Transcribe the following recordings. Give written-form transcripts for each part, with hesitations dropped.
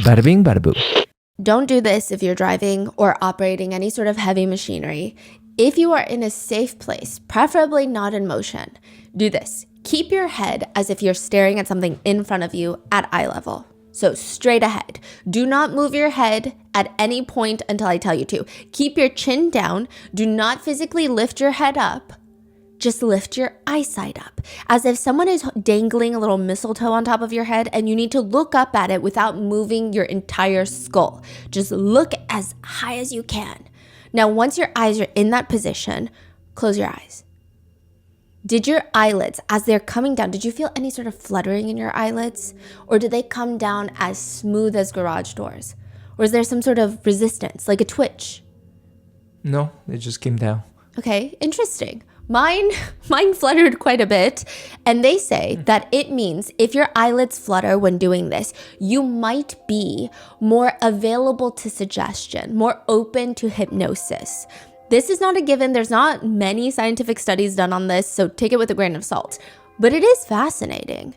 Bada bing, bada boom. Don't do this if you're driving or operating any sort of heavy machinery. If you are in a safe place, preferably not in motion, do this. Keep your head as if you're staring at something in front of you at eye level. So straight ahead. Do not move your head at any point until I tell you to. Keep your chin down. Do not physically lift your head up. Just lift your eyesight up, as if someone is dangling a little mistletoe on top of your head and you need to look up at it without moving your entire skull. Just look as high as you can. Now, once your eyes are in that position, close your eyes. Did your eyelids, as they're coming down, did you feel any sort of fluttering in your eyelids? Or did they come down as smooth as garage doors? Or is there some sort of resistance, like a twitch? No, it just came down. Okay, interesting. Mine fluttered quite a bit, and they say that it means if your eyelids flutter when doing this, you might be more available to suggestion, more open to hypnosis. This is not a given. There's not many scientific studies done on this, so take it with a grain of salt. But it is fascinating.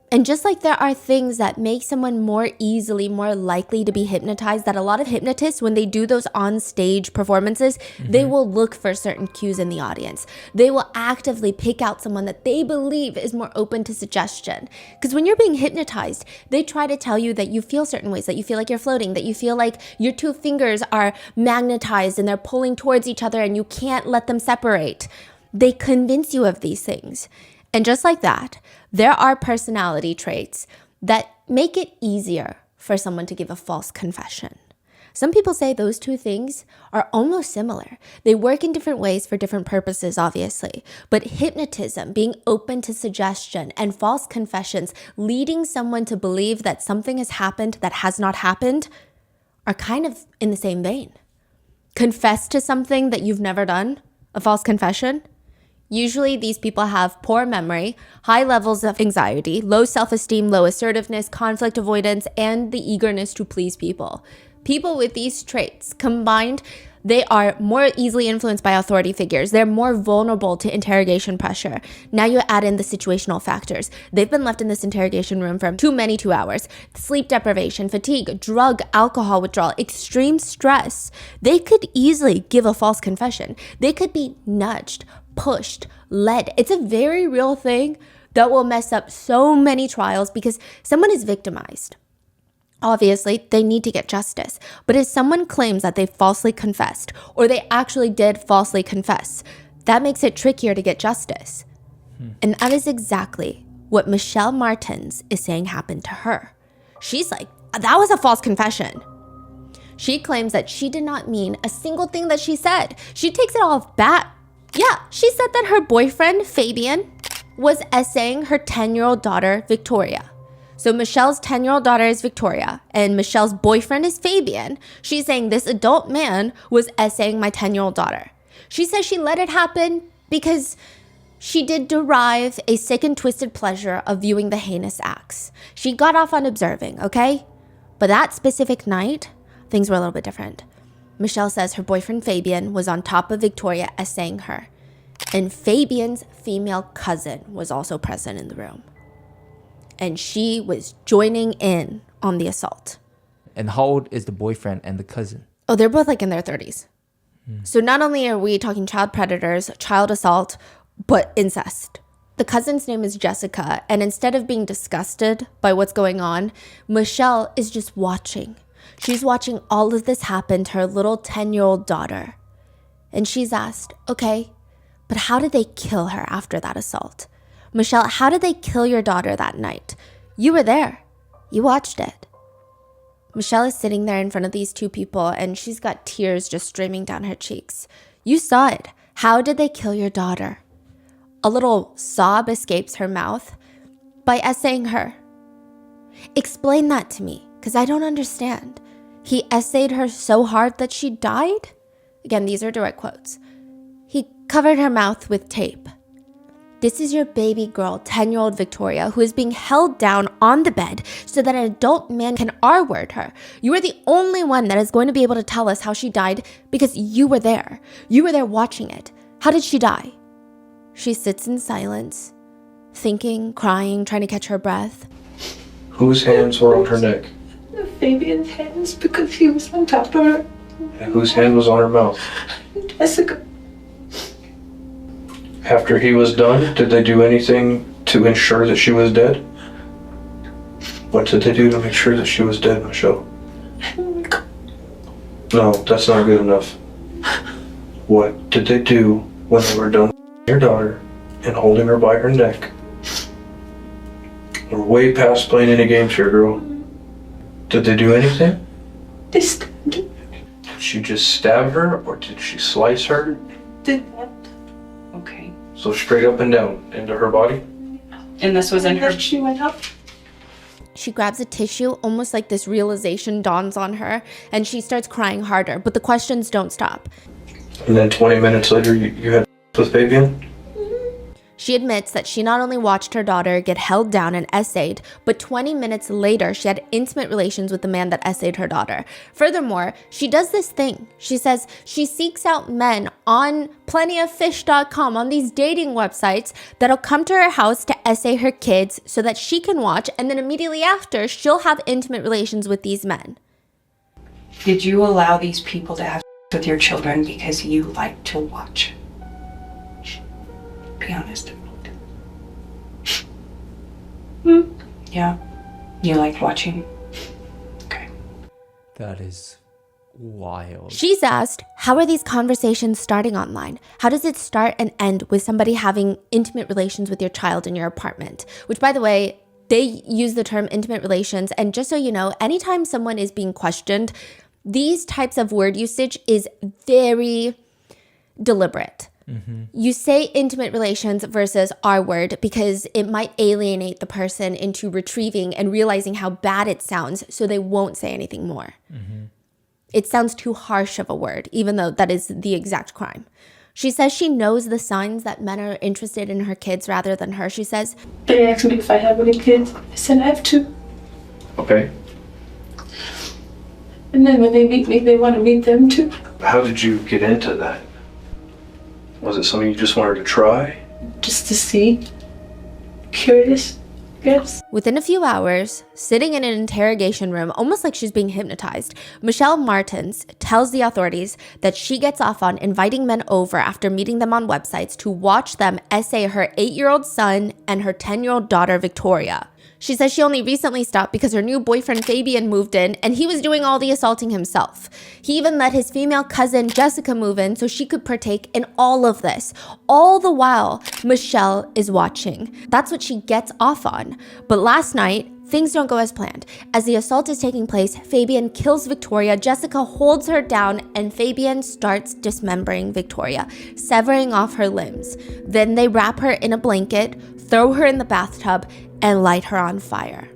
And just like there are things that make someone more likely to be hypnotized, that a lot of hypnotists, when they do those on-stage performances, they will look for certain cues in the audience. They will actively pick out someone that they believe is more open to suggestion. Because when you're being hypnotized, they try to tell you that you feel certain ways, that you feel like you're floating, that you feel like your two fingers are magnetized and they're pulling towards each other and you can't let them separate. They convince you of these things. And just like that, there are personality traits that make it easier for someone to give a false confession. Some people say those two things are almost similar. They work in different ways for different purposes, obviously. But hypnotism, being open to suggestion, and false confessions, leading someone to believe that something has happened that has not happened, are kind of in the same vein. Confess to something that you've never done, a false confession. Usually these people have poor memory, high levels of anxiety, low self-esteem, low assertiveness, conflict avoidance, and the eagerness to please people. People with these traits combined, they are more easily influenced by authority figures. They're more vulnerable to interrogation pressure. Now you add in the situational factors. They've been left in this interrogation room for too many 2 hours. Sleep deprivation, fatigue, drug, alcohol withdrawal, extreme stress. They could easily give a false confession. They could be nudged, pushed, led. It's a very real thing that will mess up so many trials because someone is victimized. Obviously, they need to get justice. But if someone claims that they falsely confessed or they actually did falsely confess, that makes it trickier to get justice. And that is exactly what Michelle Martins is saying happened to her. She's like, that was a false confession. She claims that she did not mean a single thing that she said. She takes it all back. Yeah, she said that her boyfriend, Fabian, was essaying her 10-year-old daughter, Victoria. So Michelle's 10-year-old daughter is Victoria, and Michelle's boyfriend is Fabian. She's saying this adult man was essaying my 10-year-old daughter. She says she let it happen because she did derive a sick and twisted pleasure of viewing the heinous acts. She got off on observing, okay? But that specific night, things were a little bit different. Michelle says her boyfriend Fabian was on top of Victoria essaying her. And Fabian's female cousin was also present in the room. And she was joining in on the assault. And how old is the boyfriend and the cousin? Oh, they're both like in their 30s. So not only are we talking child predators, child assault, but incest. The cousin's name is Jessica. And instead of being disgusted by what's going on, Michelle is just watching. She's watching all of this happen to her little 10-year-old daughter. And she's asked, okay, but how did they kill her after that assault? Michelle, how did they kill your daughter that night? You were there. You watched it. Michelle is sitting there in front of these two people and she's got tears just streaming down her cheeks. You saw it. How did they kill your daughter? A little sob escapes her mouth by essaying her. Explain that to me, because I don't understand. He essayed her so hard that she died? Again, these are direct quotes. He covered her mouth with tape. This is your baby girl, 10-year-old Victoria, who is being held down on the bed so that an adult man can R-word her. You are the only one that is going to be able to tell us how she died because you were there. You were there watching it. How did she die? She sits in silence, thinking, crying, trying to catch her breath. Whose hands were on her neck? Fabian's hands because he was on top of her. And whose hand was on her mouth? Jessica. After he was done, did they do anything to ensure that she was dead? What did they do to make sure that she was dead, Michelle? No, that's not good enough. What did they do when they were done with your daughter and holding her by her neck? We're way past playing any games here, girl. Did they do anything? They stabbed her. Did she just stab her or did she slice her? Did what? Okay. So straight up and down into her body? And this was in her. She went up. She grabs a tissue, almost like this realization dawns on her, and she starts crying harder, but the questions don't stop. And then 20 minutes later, you had with Fabian? She admits that she not only watched her daughter get held down and essayed, but 20 minutes later, she had intimate relations with the man that essayed her daughter. Furthermore, she does this thing. She says she seeks out men on plentyoffish.com, on these dating websites, that'll come to her house to essay her kids so that she can watch, and then immediately after, she'll have intimate relations with these men. Did you allow these people to have with your children because you like to watch? Be honest. Yeah? You like watching? Okay. That is wild. She's asked, how are these conversations starting online? How does it start and end with somebody having intimate relations with your child in your apartment? Which, by the way, they use the term intimate relations. And just so you know, anytime someone is being questioned, these types of word usage is very deliberate. You say intimate relations versus our word because it might alienate the person into retrieving and realizing how bad it sounds, so they won't say anything more. It sounds too harsh of a word, even though that is the exact crime. She says she knows the signs that men are interested in her kids rather than her. She says, They asked me if I have any kids. I said I have two. Okay. And then when they meet me, they want to meet them too. How did you get into that? Was it something you just wanted to try? Just to see. Curious, I guess. within a few hours, sitting in an interrogation room, almost like she's being hypnotized, Michelle Martins tells the authorities that she gets off on inviting men over after meeting them on websites to watch them essay her 8-year-old son and her 10-year-old daughter, Victoria. She says she only recently stopped because her new boyfriend Fabian moved in and he was doing all the assaulting himself. He even let his female cousin Jessica move in so she could partake in all of this. All the while, Michelle is watching. That's what she gets off on. But last night, things don't go as planned. As the assault is taking place, Fabian kills Victoria, Jessica holds her down, and Fabian starts dismembering Victoria, severing off her limbs. Then they wrap her in a blanket, throw her in the bathtub, and light her on fire.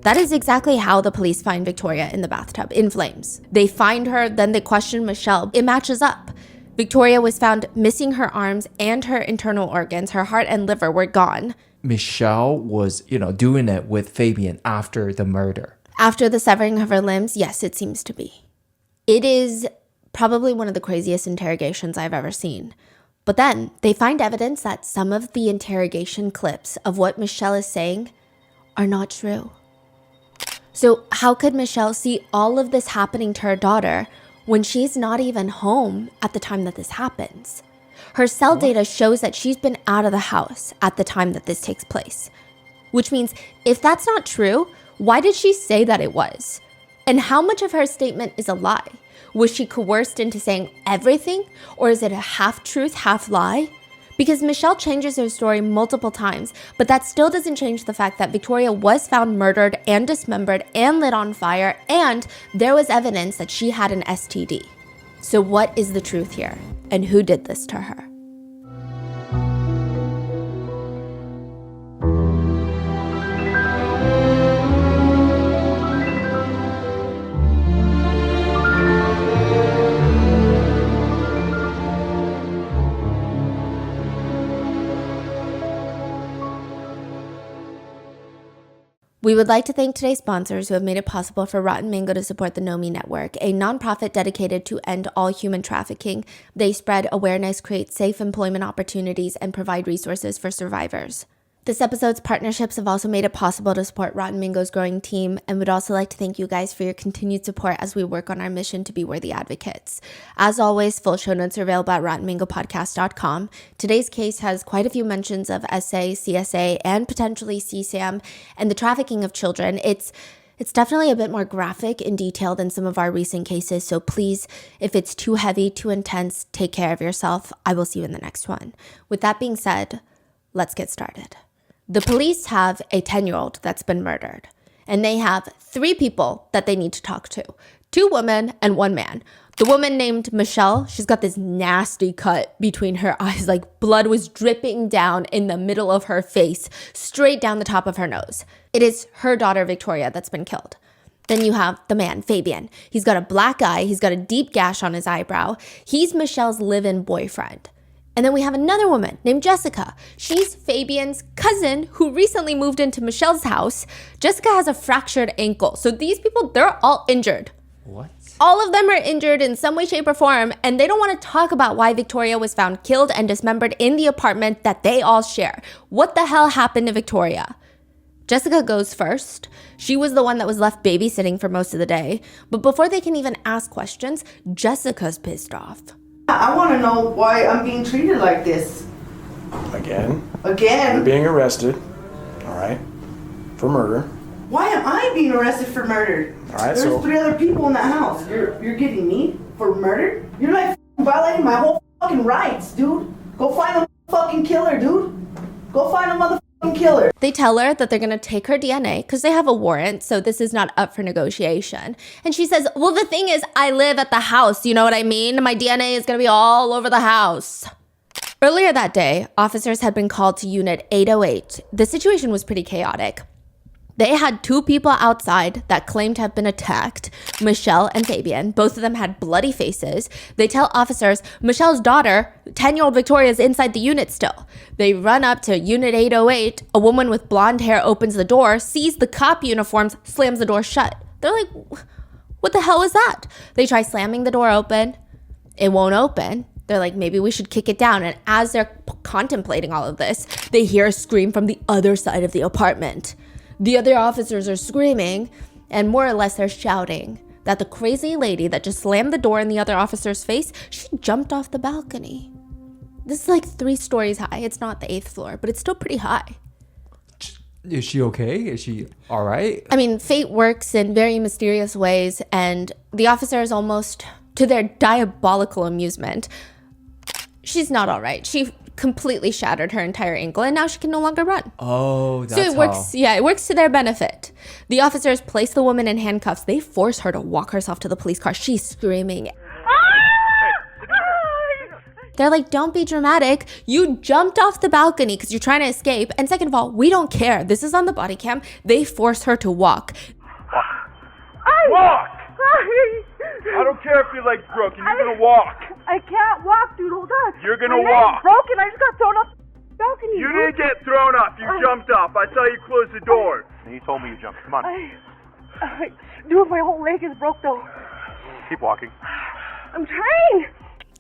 That is exactly how the police find Victoria in the bathtub, in flames. They find her, then they question Michelle. It matches up. Victoria was found missing her arms and her internal organs. Her heart and liver were gone. Michelle was, doing it with Fabian after the murder. After the severing of her limbs, yes, it seems to be. It is probably one of the craziest interrogations I've ever seen. But then they find evidence that some of the interrogation clips of what Michelle is saying are not true. So how could Michelle see all of this happening to her daughter when she's not even home at the time that this happens? Her cell data shows that she's been out of the house at the time that this takes place. Which means if that's not true, why did she say that it was? And how much of her statement is a lie? Was she coerced into saying everything? Or is it a half-truth, half-lie? Because Michelle changes her story multiple times, but that still doesn't change the fact that Victoria was found murdered and dismembered and lit on fire, and there was evidence that she had an STD. So what is the truth here? And who did this to her? We would like to thank today's sponsors who have made it possible for Rotten Mango to support the Know Me Network, a nonprofit dedicated to end all human trafficking. They spread awareness, create safe employment opportunities, and provide resources for survivors. This episode's partnerships have also made it possible to support Rotten Mango's growing team, and we'd also like to thank you guys for your continued support as we work on our mission to be worthy advocates. As always, full show notes are available at rottenmangopodcast.com. Today's case has quite a few mentions of SA, CSA, and potentially CSAM, and the trafficking of children. It's definitely a bit more graphic in detail than some of our recent cases, so please, if it's too heavy, too intense, take care of yourself. I will see you in the next one. With that being said, let's get started. The police have a 10-year-old that's been murdered, and they have 3 people that they need to talk to. 2 women and 1 man. The woman named Michelle, she's got this nasty cut between her eyes, like blood was dripping down in the middle of her face, straight down the top of her nose. It is her daughter, Victoria, that's been killed. Then you have the man, Fabian. He's got a black eye. He's got a deep gash on his eyebrow. He's Michelle's live-in boyfriend. And then we have another woman named Jessica. She's Fabian's cousin who recently moved into Michelle's house. Jessica has a fractured ankle. So these people, they're all injured. What? All of them are injured in some way, shape, or form, and they don't want to talk about why Victoria was found killed and dismembered in the apartment that they all share. What the hell happened to Victoria? Jessica goes first. She was the one that was left babysitting for most of the day. But before they can even ask questions, Jessica's pissed off. I want to know why I'm being treated like this. Again? Again? You're being arrested, all right, for murder. Why am I being arrested for murder? All right, There's so 3 other people in that house. You're getting me for murder? You're like violating my whole fucking rights, dude. Go find a fucking killer, dude. Go find a motherfucking killer. They tell her that they're going to take her DNA because they have a warrant, so this is not up for negotiation. And she says, well, the thing is, I live at the house, you know what I mean? My DNA is going to be all over the house. Earlier that day, officers had been called to Unit 808. The situation was pretty chaotic. They had 2 people outside that claimed to have been attacked, Michelle and Fabian. Both of them had bloody faces. They tell officers Michelle's daughter, 10-year-old Victoria, is inside the unit still. They run up to Unit 808. A woman with blonde hair opens the door, sees the cop uniforms, slams the door shut. They're like, what the hell is that? They try slamming the door open. It won't open. They're like, maybe we should kick it down. And as they're contemplating all of this, they hear a scream from the other side of the apartment. The other officers are screaming, and more or less they're shouting that the crazy lady that just slammed the door in the other officer's face, she jumped off the balcony. This is like 3 stories high. It's not the 8th floor, but it's still pretty high. Is she okay? Is she all right? I mean, fate works in very mysterious ways, and the officers, almost to their diabolical amusement, she's not all right. She completely shattered her entire ankle, and now she can no longer run. Oh, that's so it works. Yeah, it works to their benefit. The officers place the woman in handcuffs. They force her to walk herself to the police car. She's screaming. They're like, don't be dramatic. You jumped off the balcony because you're trying to escape. And second of all, we don't care. This is on the body cam. They force her to walk. Walk! I don't care if your leg's broken. You're gonna walk. I can't walk, dude. Hold on. You're gonna My walk. leg's broken. I just got thrown off the balcony. You didn't get thrown off. You jumped off. I saw you close the door. And you told me you jumped. Come on. Dude, my whole leg is broke though. Keep walking. I'm trying.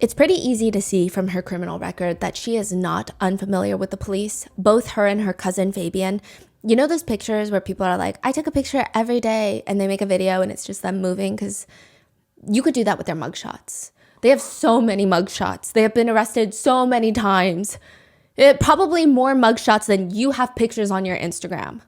It's pretty easy to see from her criminal record that she is not unfamiliar with the police. Both her and her cousin Fabian. You know those pictures where people are like, I took a picture every day, and they make a video and it's just them moving? Because you could do that with their mugshots. They have so many mugshots. They have been arrested so many times. Probably more mugshots than you have pictures on your Instagram.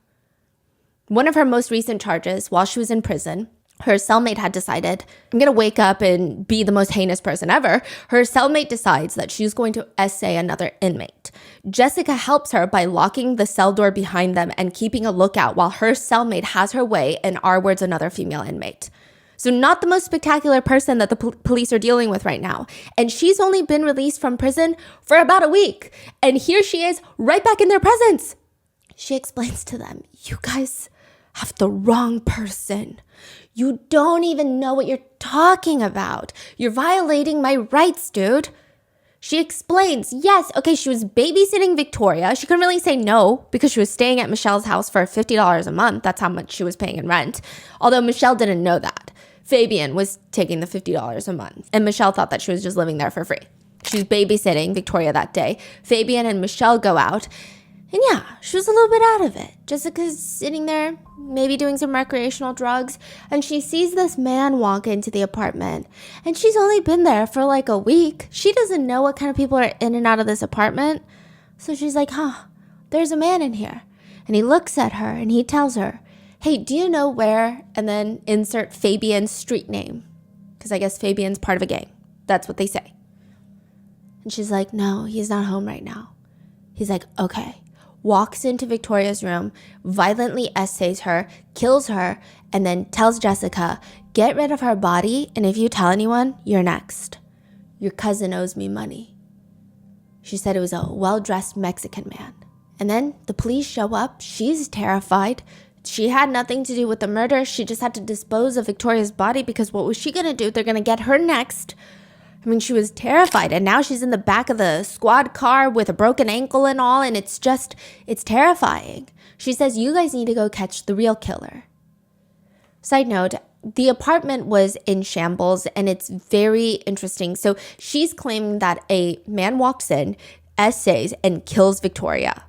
One of her most recent charges, while she was in prison, her cellmate had decided, I'm going to wake up and be the most heinous person ever. Her cellmate decides that she's going to essay another inmate. Jessica helps her by locking the cell door behind them and keeping a lookout while her cellmate has her way and R-words another female inmate. So not the most spectacular person that the police are dealing with right now. And she's only been released from prison for about a week. And here she is right back in their presence. She explains to them, you guys have the wrong person. You don't even know what you're talking about. You're violating my rights, dude. She explains, yes, okay, she was babysitting Victoria. She couldn't really say no because she was staying at Michelle's house for $50 a month. That's how much she was paying in rent. Although Michelle didn't know that. Fabian was taking the $50 a month, and Michelle thought that she was just living there for free. She was babysitting Victoria that day. Fabian and Michelle go out, And yeah, she was a little bit out of it. Jessica's sitting there, maybe doing some recreational drugs, and she sees this man walk into the apartment. And she's only been there for like a week. She doesn't know what kind of people are in and out of this apartment. So she's like, there's a man in here. And he looks at her and he tells her, hey, do you know where? And then insert Fabian's street name. Because I guess Fabian's part of a gang. That's what they say. And she's like, no, he's not home right now. He's like, okay. Walks into Victoria's room, violently essays her, kills her, and then tells Jessica, get rid of her body, and if you tell anyone, you're next. Your cousin owes me money. She said it was a well-dressed Mexican man. And then the police show up. She's terrified. She had nothing to do with the murder. She just had to dispose of Victoria's body because what was she going to do? They're going to get her next. I mean, she was terrified, and now she's in the back of the squad car with a broken ankle and all, and it's terrifying. She says, you guys need to go catch the real killer. Side note, the apartment was in shambles, and it's very interesting. So she's claiming that a man walks in, essays, and kills Victoria.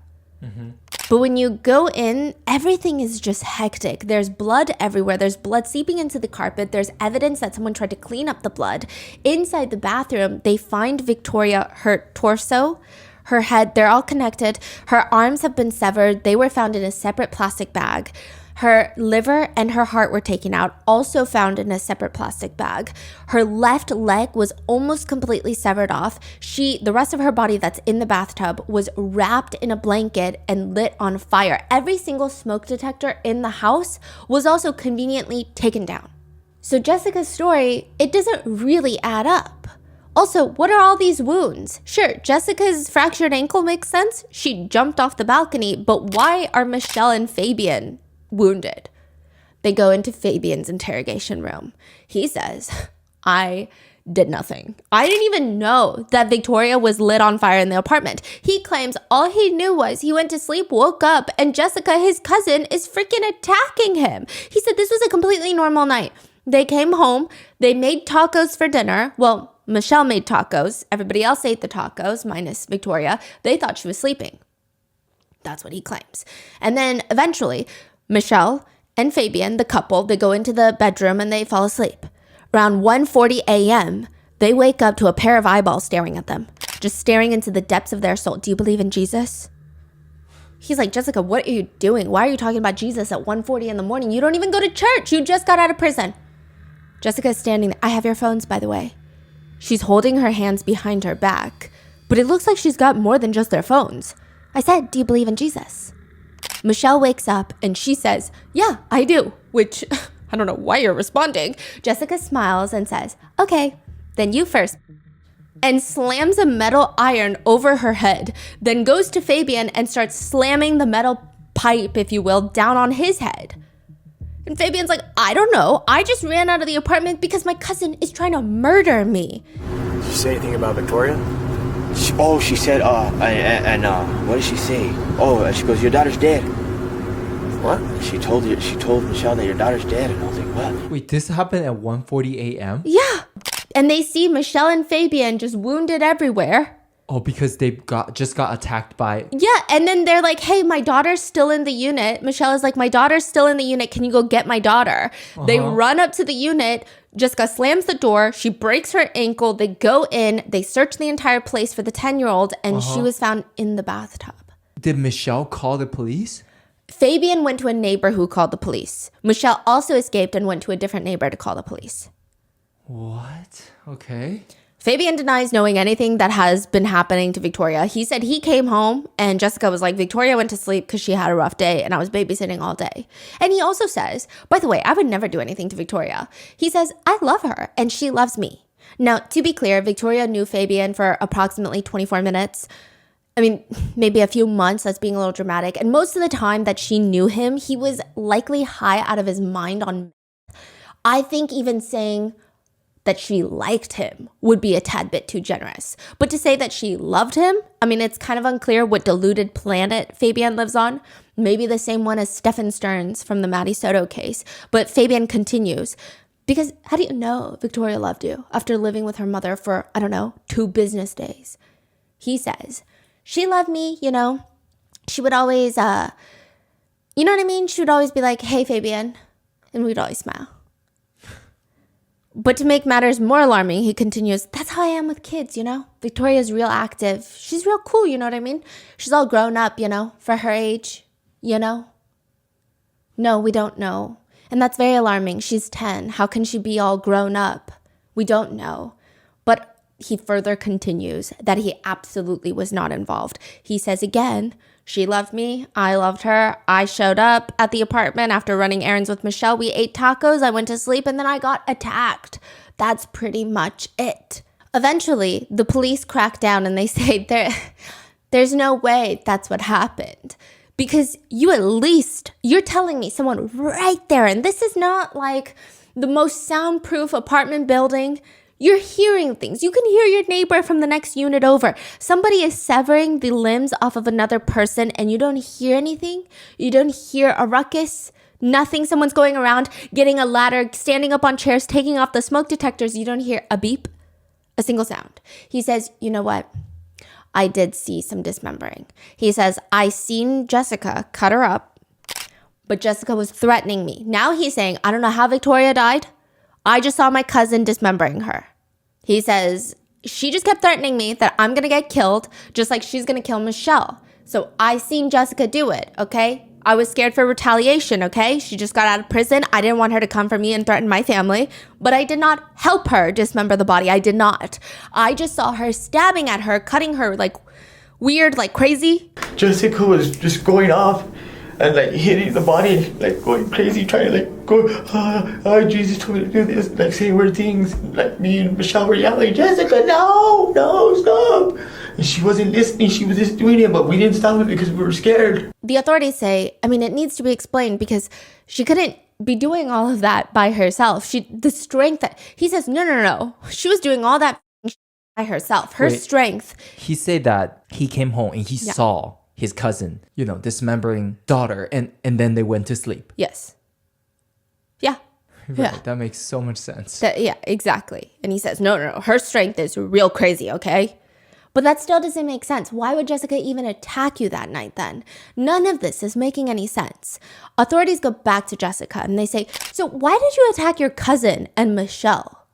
Mm-hmm. But when you go in, everything is just hectic. There's blood everywhere. There's blood seeping into the carpet. There's evidence that someone tried to clean up the blood. Inside the bathroom, they find Victoria, her torso, her head. They're all connected. Her arms have been severed. They were found in a separate plastic bag. Her liver and her heart were taken out, also found in a separate plastic bag. Her left leg was almost completely severed off. The rest of her body that's in the bathtub was wrapped in a blanket and lit on fire. Every single smoke detector in the house was also conveniently taken down. So Jessica's story, it doesn't really add up. Also, what are all these wounds? Sure, Jessica's fractured ankle makes sense. She jumped off the balcony, but why are Michelle and Fabian wounded? They go into Fabian's interrogation room. He says, I did nothing. I didn't even know that Victoria was lit on fire in the apartment. He claims all he knew was he went to sleep, woke up, and Jessica, his cousin, is freaking attacking him. He said this was a completely normal night. They came home. They made tacos for dinner. Well, Michelle made tacos. Everybody else ate the tacos, minus Victoria. They thought she was sleeping. That's what he claims. And then eventually, Michelle and Fabian, the couple, they go into the bedroom and they fall asleep. Around 1:40 a.m., they wake up to a pair of eyeballs staring at them, just staring into the depths of their soul. Do you believe in Jesus? He's like, Jessica, what are you doing? Why are you talking about Jesus at 1:40 in the morning? You don't even go to church. You just got out of prison. Jessica's standing there. I have your phones, by the way. She's holding her hands behind her back, but it looks like she's got more than just their phones. I said, do you believe in Jesus? Michelle wakes up and she says, yeah, I do, which I don't know why you're responding. Jessica smiles and says, okay, then you first, and slams a metal iron over her head, then goes to Fabian and starts slamming the metal pipe, if you will, down on his head. And Fabian's like, I don't know. I just ran out of the apartment because my cousin is trying to murder me. Did you say anything about Victoria? She said, what did she say? She goes, your daughter's dead. What? She told Michelle that your daughter's dead, and I was like, what? Wait, this happened at 1:40 a.m.? Yeah. And they see Michelle and Fabian just wounded everywhere. Oh, because they just got attacked by... Yeah, and then they're like, hey, my daughter's still in the unit. Michelle is like, my daughter's still in the unit. Can you go get my daughter? Uh-huh. They run up to the unit. Jessica slams the door. She breaks her ankle. They go in. They search the entire place for the 10-year-old, and she was found in the bathtub. Did Michelle call the police? Fabian went to a neighbor who called the police. Michelle also escaped and went to a different neighbor to call the police. What? Okay. Fabian denies knowing anything that has been happening to Victoria. He said he came home and Jessica was like, Victoria went to sleep because she had a rough day and I was babysitting all day. And he also says, by the way, I would never do anything to Victoria. He says, I love her and she loves me. Now, to be clear, Victoria knew Fabian for approximately 24 minutes. I mean, maybe a few months, that's being a little dramatic. And most of the time that she knew him, he was likely high out of his mind on meth. I think even saying that she liked him would be a tad bit too generous. But to say that she loved him, I mean, it's kind of unclear what deluded planet Fabian lives on. Maybe the same one as Stephen Stearns from the Maddie Soto case. But Fabian continues, because how do you know Victoria loved you after living with her mother for, 2 business days? He says, she loved me, she would always, you know what I mean? She would always be like, hey, Fabian. And we'd always smile. But to make matters more alarming, he continues, that's how I am with kids, you know? Victoria's real active. She's real cool, you know what I mean? She's all grown up, you know, for her age, you know? No, we don't know. And that's very alarming. She's 10. How can she be all grown up? We don't know. But he further continues that he absolutely was not involved. He says again, she loved me. I loved her. I showed up at the apartment after running errands with Michelle. We ate tacos. I went to sleep and then I got attacked. That's pretty much it. Eventually, the police crack down and they say there's no way that's what happened. Because you're telling me someone right there, and this is not like the most soundproof apartment building. You're hearing things. You can hear your neighbor from the next unit over. Somebody is severing the limbs off of another person and you don't hear anything. You don't hear a ruckus. Nothing. Someone's going around, getting a ladder, standing up on chairs, taking off the smoke detectors. You don't hear a beep, a single sound. He says, you know what? I did see some dismembering. He says, I seen Jessica cut her up, but Jessica was threatening me. Now he's saying, I don't know how Victoria died. I just saw my cousin dismembering her. He says, she just kept threatening me that I'm going to get killed, just like she's going to kill Michelle. So I seen Jessica do it, okay? I was scared for retaliation, okay? She just got out of prison. I didn't want her to come for me and threaten my family, but I did not help her dismember the body. I did not. I just saw her stabbing at her, cutting her like weird, like crazy. Jessica was just going off and like hitting the body and like going crazy, trying to like go, Jesus told me to do this, like say weird things. Like me and Michelle were yelling, Jessica, no, stop. And she wasn't listening, she was just doing it, but we didn't stop it because we were scared. The authorities say, I mean, it needs to be explained because she couldn't be doing all of that by herself. The strength that, he says, no. She was doing all that by herself. Her strength. He said that he came home and he saw his cousin, dismembering daughter, and then they went to sleep. Yes. Yeah. Right, yeah. That makes so much sense. Yeah, exactly. And he says, no. Her strength is real crazy, okay? But that still doesn't make sense. Why would Jessica even attack you that night then? None of this is making any sense. Authorities go back to Jessica and they say, so why did you attack your cousin and Michelle?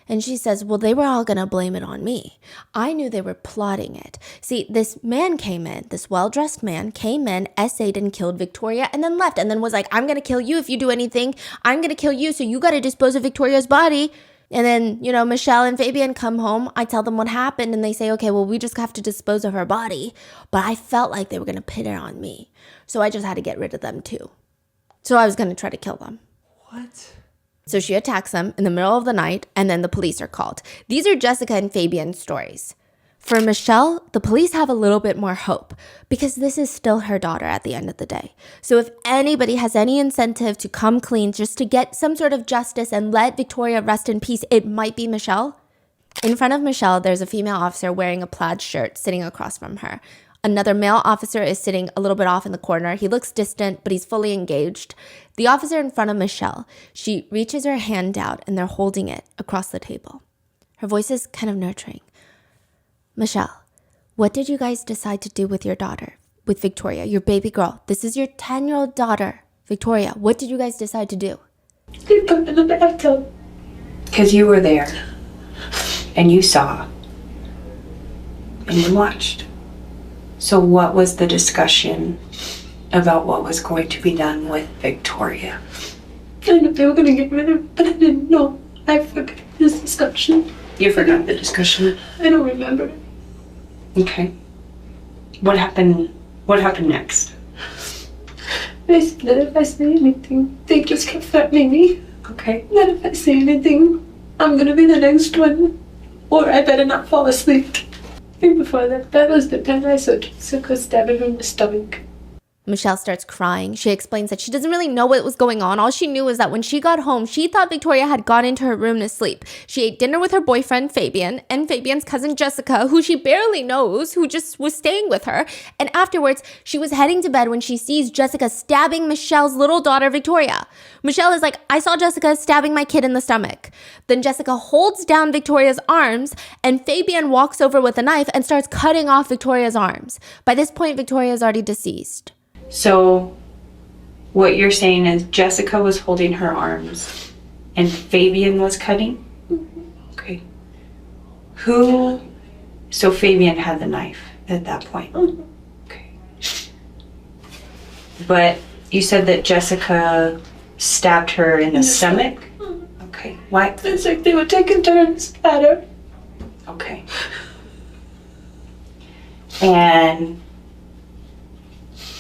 And she says, well, they were all going to blame it on me. I knew they were plotting it. See, this man came in, this well-dressed man came in, essayed and killed Victoria and then left and then was like, I'm going to kill you if you do anything. I'm going to kill you, so you got to dispose of Victoria's body. And then, Michelle and Fabian come home. I tell them what happened and they say, okay, well, we just have to dispose of her body. But I felt like they were going to pin it on me. So I just had to get rid of them too. So I was going to try to kill them. What? So she attacks them in the middle of the night and then the police are called. These are Jessica and Fabian's stories. For Michelle, the police have a little bit more hope because this is still her daughter at the end of the day. So if anybody has any incentive to come clean just to get some sort of justice and let Victoria rest in peace, it might be Michelle. In front of Michelle, there's a female officer wearing a plaid shirt sitting across from her. Another male officer is sitting a little bit off in the corner. He looks distant, but he's fully engaged. The officer in front of Michelle, she reaches her hand out and they're holding it across the table. Her voice is kind of nurturing. Michelle, what did you guys decide to do with your daughter, with Victoria, your baby girl? This is your 10-year-old daughter, Victoria. What did you guys decide to do? They put her in the bathtub. Because you were there. And you saw. And you watched. So what was the discussion about what was going to be done with Victoria? I knew they were going to get rid of her, but I didn't know. I forgot this discussion. You forgot the discussion? I don't remember. Okay. What happened next? They said that if I say anything, they just kept threatening me. Okay. That if I say anything, I'm gonna be the next one. Or I better not fall asleep. And before that was the time I saw Jessica stabbing her in the stomach. Michelle starts crying. She explains that she doesn't really know what was going on. All she knew was that when she got home, she thought Victoria had gone into her room to sleep. She ate dinner with her boyfriend, Fabian, and Fabian's cousin, Jessica, who she barely knows, who just was staying with her. And afterwards, she was heading to bed when she sees Jessica stabbing Michelle's little daughter, Victoria. Michelle is like, I saw Jessica stabbing my kid in the stomach. Then Jessica holds down Victoria's arms, and Fabian walks over with a knife and starts cutting off Victoria's arms. By this point, Victoria is already deceased. So what you're saying is Jessica was holding her arms and Fabian was cutting? Okay. So Fabian had the knife at that point? Okay. But you said that Jessica stabbed her in the stomach? Okay. Why? It's like they were taking turns at her. Okay. And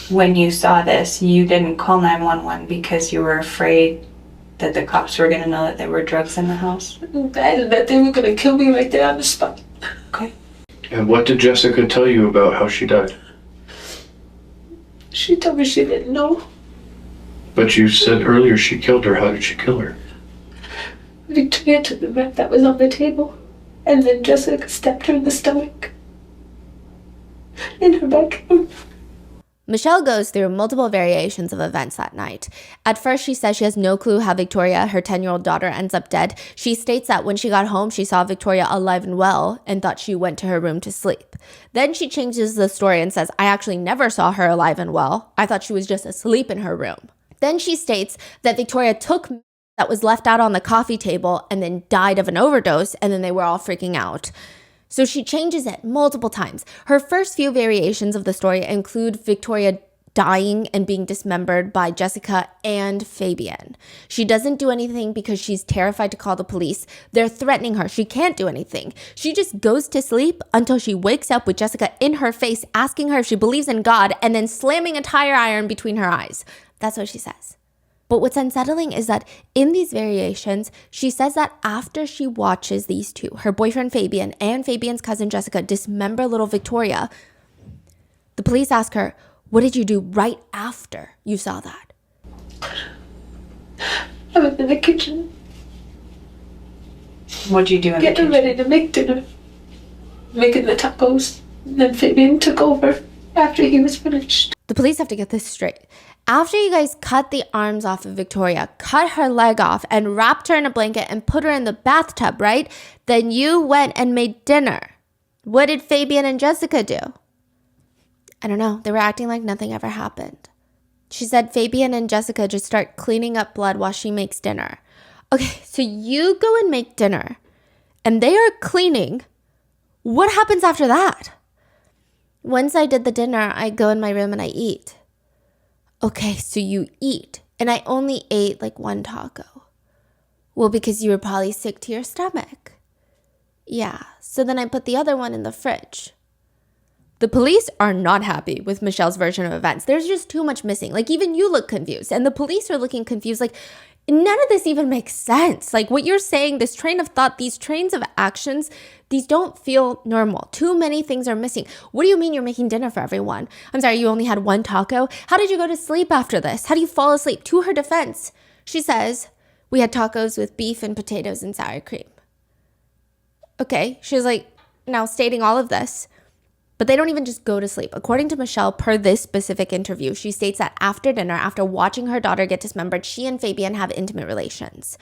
when you saw this, you didn't call 911 because you were afraid that the cops were going to know that there were drugs in the house? And that they were going to kill me right there on the spot. Okay. And what did Jessica tell you about how she died? She told me she didn't know. But you said earlier she killed her. How did she kill her? Victoria took the meth that was on the table, and then Jessica stabbed her in the stomach. In her bedroom. Michelle goes through multiple variations of events that night. At first, she says she has no clue how Victoria, her 10-year-old daughter, ends up dead. She states that when she got home, she saw Victoria alive and well and thought she went to her room to sleep. Then she changes the story and says, I actually never saw her alive and well. I thought she was just asleep in her room. Then she states that Victoria took that was left out on the coffee table and then died of an overdose, and then they were all freaking out. So she changes it multiple times. Her first few variations of the story include Victoria dying and being dismembered by Jessica and Fabian. She doesn't do anything because she's terrified to call the police. They're threatening her. She can't do anything. She just goes to sleep until she wakes up with Jessica in her face, asking her if she believes in God, and then slamming a tire iron between her eyes. That's what she says. But what's unsettling is that in these variations, she says that after she watches these two, her boyfriend Fabian and Fabian's cousin Jessica, dismember little Victoria, the police ask her, what did you do right after you saw that? I was in the kitchen. What'd you do in the kitchen? Getting ready to make dinner. Making the tacos. And then Fabian took over after he was finished. The police have to get this straight. After you guys cut the arms off of Victoria, cut her leg off, and wrapped her in a blanket and put her in the bathtub, right? Then you went and made dinner. What did Fabian and Jessica do? I don't know. They were acting like nothing ever happened. She said Fabian and Jessica just start cleaning up blood while she makes dinner. Okay, so you go and make dinner, and they are cleaning. What happens after that? Once I did the dinner, I go in my room and I eat. Okay, so you eat, and I only ate like one taco. Well, because you were probably sick to your stomach. Yeah, so then I put the other one in the fridge. The police are not happy with Michelle's version of events. There's just too much missing. Like, even you look confused, and the police are looking confused. Like, none of this even makes sense. Like, what you're saying, this train of thought, these trains of actions, these don't feel normal. Too many things are missing. What do you mean you're making dinner for everyone? I'm sorry, you only had one taco? How did you go to sleep after this? How do you fall asleep? To her defense, she says, we had tacos with beef and potatoes and sour cream. Okay, she was like, now stating all of this. But they don't even just go to sleep. According to Michelle, per this specific interview, she states that after dinner, after watching her daughter get dismembered, she and Fabian have intimate relations.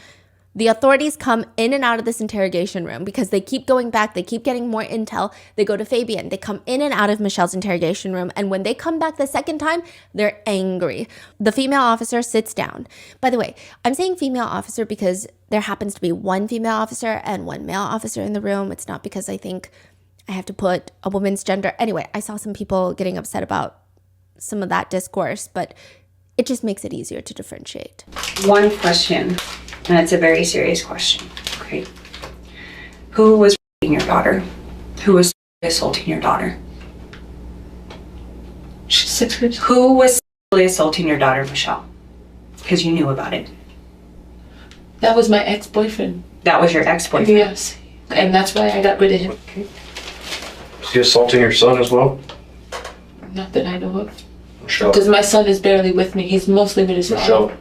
The authorities come in and out of this interrogation room because they keep going back. They keep getting more intel. They go to Fabian. They come in and out of Michelle's interrogation room. And when they come back the second time, they're angry. The female officer sits down. By the way, I'm saying female officer because there happens to be one female officer and one male officer in the room. It's not because I think I have to put a woman's gender. Anyway, I saw some people getting upset about some of that discourse, but it just makes it easier to differentiate. One question, and it's a very serious question. Okay. Who was raping your daughter? Who was assaulting your daughter? She's 6 years old. Who was sexually assaulting your daughter, Michelle? Because you knew about it. That was my ex-boyfriend. That was your ex-boyfriend? Yes. And that's why I got rid of him. Okay. Is he assaulting your son as well? Not that I know of. Michelle. Because my son is barely with me. He's mostly with his father. Michelle.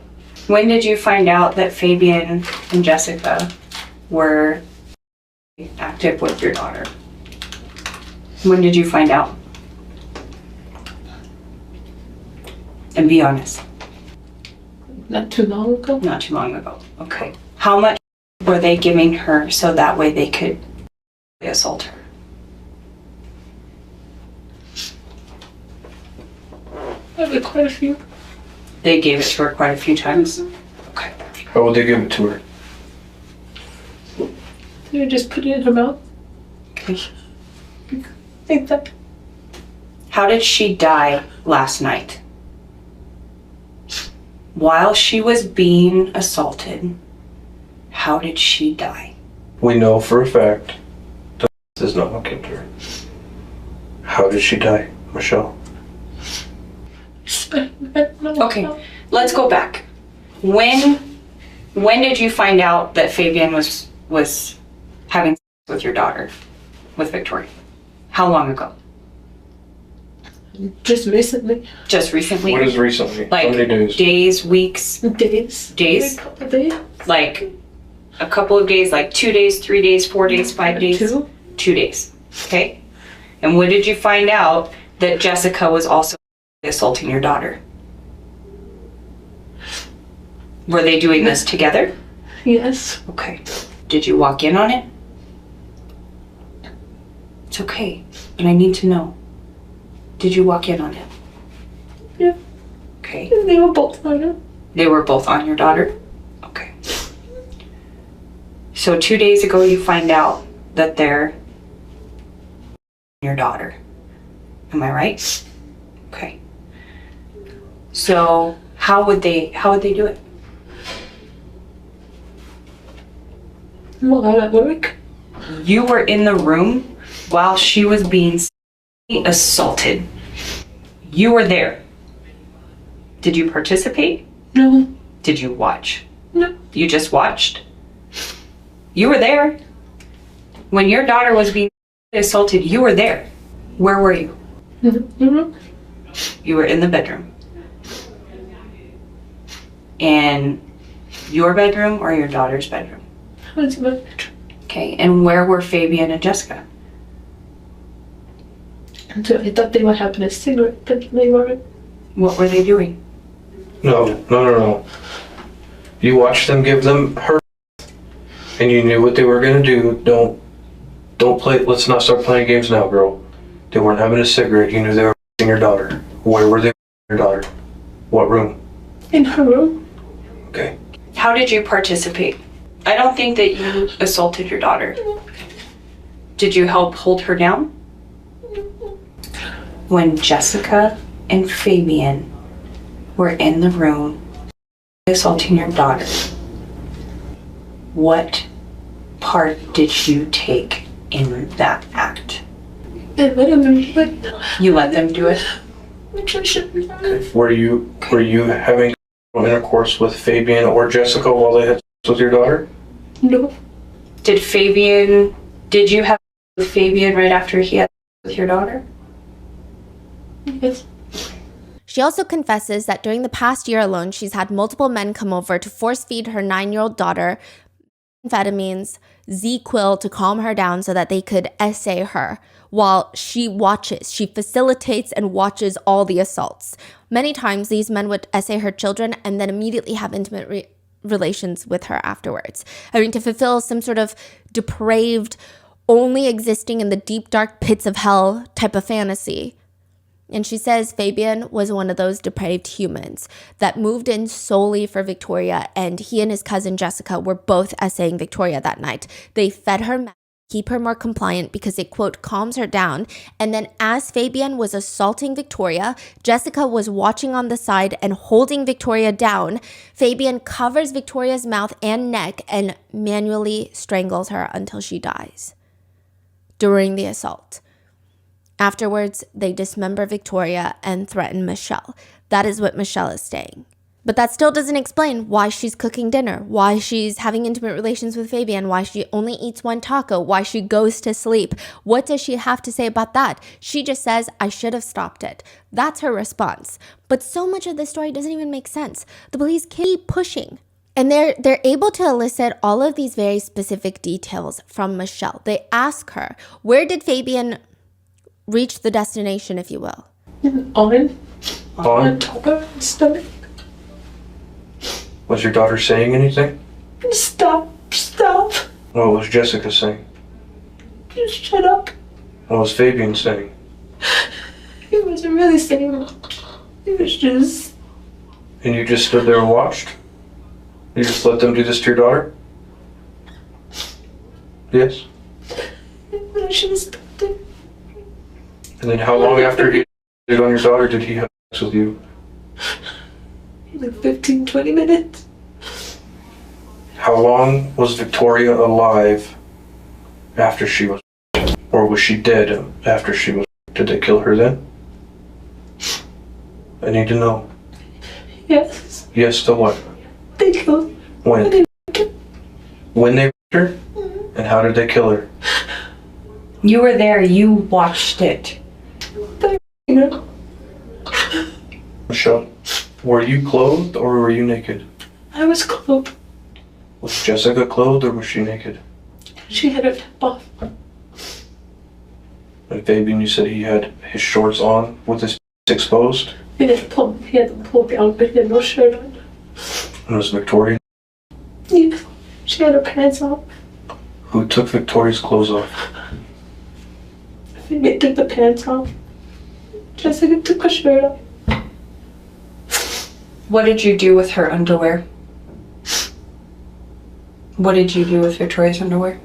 When did you find out that Fabian and Jessica were active with your daughter? When did you find out? And be honest. Not too long ago. Not too long ago. Okay. How much were they giving her so that way they could assault her? Maybe quite a few. They gave it to her quite a few times. Okay. How would they give it to her? You just put it in her mouth. Okay. Like that. How did she die last night? While she was being assaulted, how did she die? We know for a fact that this is not what killed her. How did she die, Michelle? Okay, let's go back. When did you find out that Fabian was having sex with your daughter, with Victoria? How long ago? Just recently. Just recently? What is recently? Like How many days? days, weeks? Days. Days? A couple of days. Like a couple of days, like 2 days, 3 days, 4 days, 5 days? 2. 2 days. Okay. And when did you find out that Jessica was also assaulting your daughter? Were they doing this together? Yes. Okay. Did you walk in on it? It's okay, but I need to know. Did you walk in on it? Yeah. Okay. They were both on her. They were both on your daughter? Okay. So 2 days ago you find out that they're your daughter. Am I right? Okay. So how would they do it? While I'm at work. You were in the room while she was being assaulted. You were there. Did you participate? No. Did you watch? No. You just watched? You were there. When your daughter was being assaulted, you were there. Where were you? Mm-hmm. You were in the bedroom. In your bedroom or your daughter's bedroom? What's my bedroom? Okay, and where were Fabian and Jessica? Until I thought they were having a cigarette, but they weren't. What were they doing? No. You watched them give them her, and you knew what they were gonna do. Don't play. Let's not start playing games now, girl. They weren't having a cigarette. You knew they were your daughter. Where were they with your daughter? What room? In her room. Okay. How did you participate? I don't think that you assaulted your daughter. Did you help hold her down? When Jessica and Fabian were in the room assaulting your daughter, what part did you take in that act? And let them do it. You let them do it? Were you having intercourse with Fabian or Jessica while they had sex with your daughter? No. Did you have sex with Fabian right after he had sex with your daughter? Yes. She also confesses that during the past year alone, she's had multiple men come over to force feed her 9-year-old daughter amphetamines, Z-Quil to calm her down so that they could essay her while she watches. She facilitates and watches all the assaults. Many times these men would essay her children and then immediately have intimate relations with her afterwards, having to fulfill some sort of depraved, only existing in the deep dark pits of hell type of fantasy. And she says Fabian was one of those depraved humans that moved in solely for Victoria, and he and his cousin Jessica were both essaying Victoria that night. They fed her meth, keep her more compliant because it, quote, calms her down. And then as Fabian was assaulting Victoria, Jessica was watching on the side and holding Victoria down. Fabian covers Victoria's mouth and neck and manually strangles her until she dies during the assault. Afterwards, they dismember Victoria and threaten Michelle. That is what Michelle is saying. But that still doesn't explain why she's cooking dinner, why she's having intimate relations with Fabian, why she only eats one taco, why she goes to sleep. What does she have to say about that? She just says, I should have stopped it. That's her response. But so much of the story doesn't even make sense. The police keep pushing. And they're able to elicit all of these very specific details from Michelle. They ask her, where did Fabian reach the destination, if you will? On top of her stomach. Was your daughter saying anything? Stop. What was Jessica saying? Just shut up. What was Fabian saying? He wasn't really saying much. He was just... And you just stood there and watched? You just let them do this to your daughter? Yes? I should have stopped it. And then how long after he did on your daughter did he have sex with you? Like 15, 20 minutes. How long was Victoria alive after she was, or was she dead after she was? Did they kill her then? I need to know. Yes. Yes to what? They killed When? When they raped her? And how did they kill her? You were there. You watched it. you know. Michelle, were you clothed or were you naked? I was clothed. Was Jessica clothed or was she naked? She had her top off. And Fabian, you said he had his shorts on with his exposed? He had them pulled down, but he had no shirt on. And was Victoria? Yeah. She had her pants off. Who took Victoria's clothes off? They took the pants off. Jessica took her shirt off. What did you do with her underwear? What did you do with Victoria's underwear?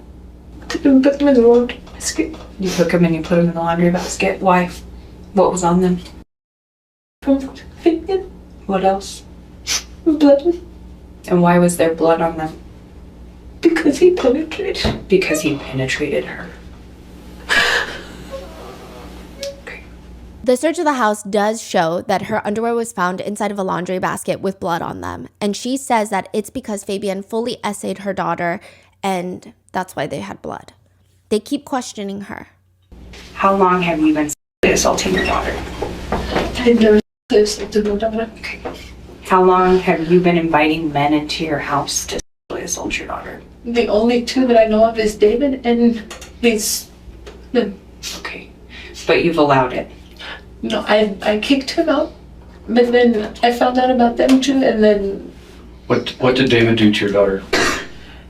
Took them and put them in the laundry basket. You took them and you put them in the laundry basket. Why? What was on them? From Fabian. What else? Blood. And why was there blood on them? Because he penetrated. Because he penetrated her. The search of the house does show that her underwear was found inside of a laundry basket with blood on them. And she says that it's because Fabian fully essayed her daughter and that's why they had blood. They keep questioning her. How long have you been sexually assaulting your daughter? I never assaulted my daughter. Okay. How long have you been inviting men into your house to sexually assault your daughter? The only two that I know of is David and his... Okay. But you've allowed it. No, I kicked him out, but then I found out about them too, and then... What did David do to your daughter?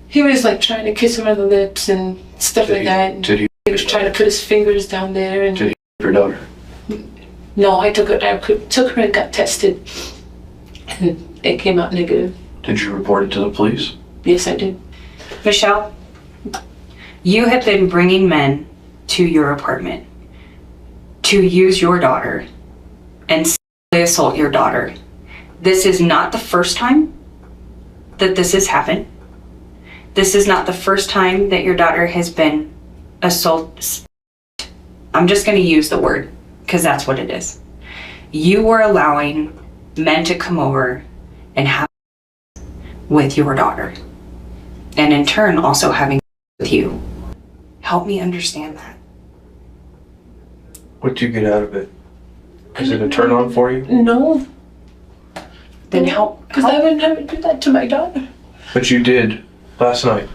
He was like trying to kiss her on the lips and stuff like that. And Did he? He was trying to put his fingers down there and... Did he rape your daughter? No, I took her and got tested. And it came out negative. Did you report it to the police? Yes, I did. Michelle, you have been bringing men to your apartment to use your daughter and sexually assault your daughter. This is not the first time that this has happened. This is not the first time that your daughter has been assaulted. I'm just going to use the word because that's what it is. You were allowing men to come over and have sex with your daughter, and in turn also having sex with you. Help me understand that. What do you get out of it? Is it a turn on for you? No. Then help. Because I would never do that to my daughter. But you did last night.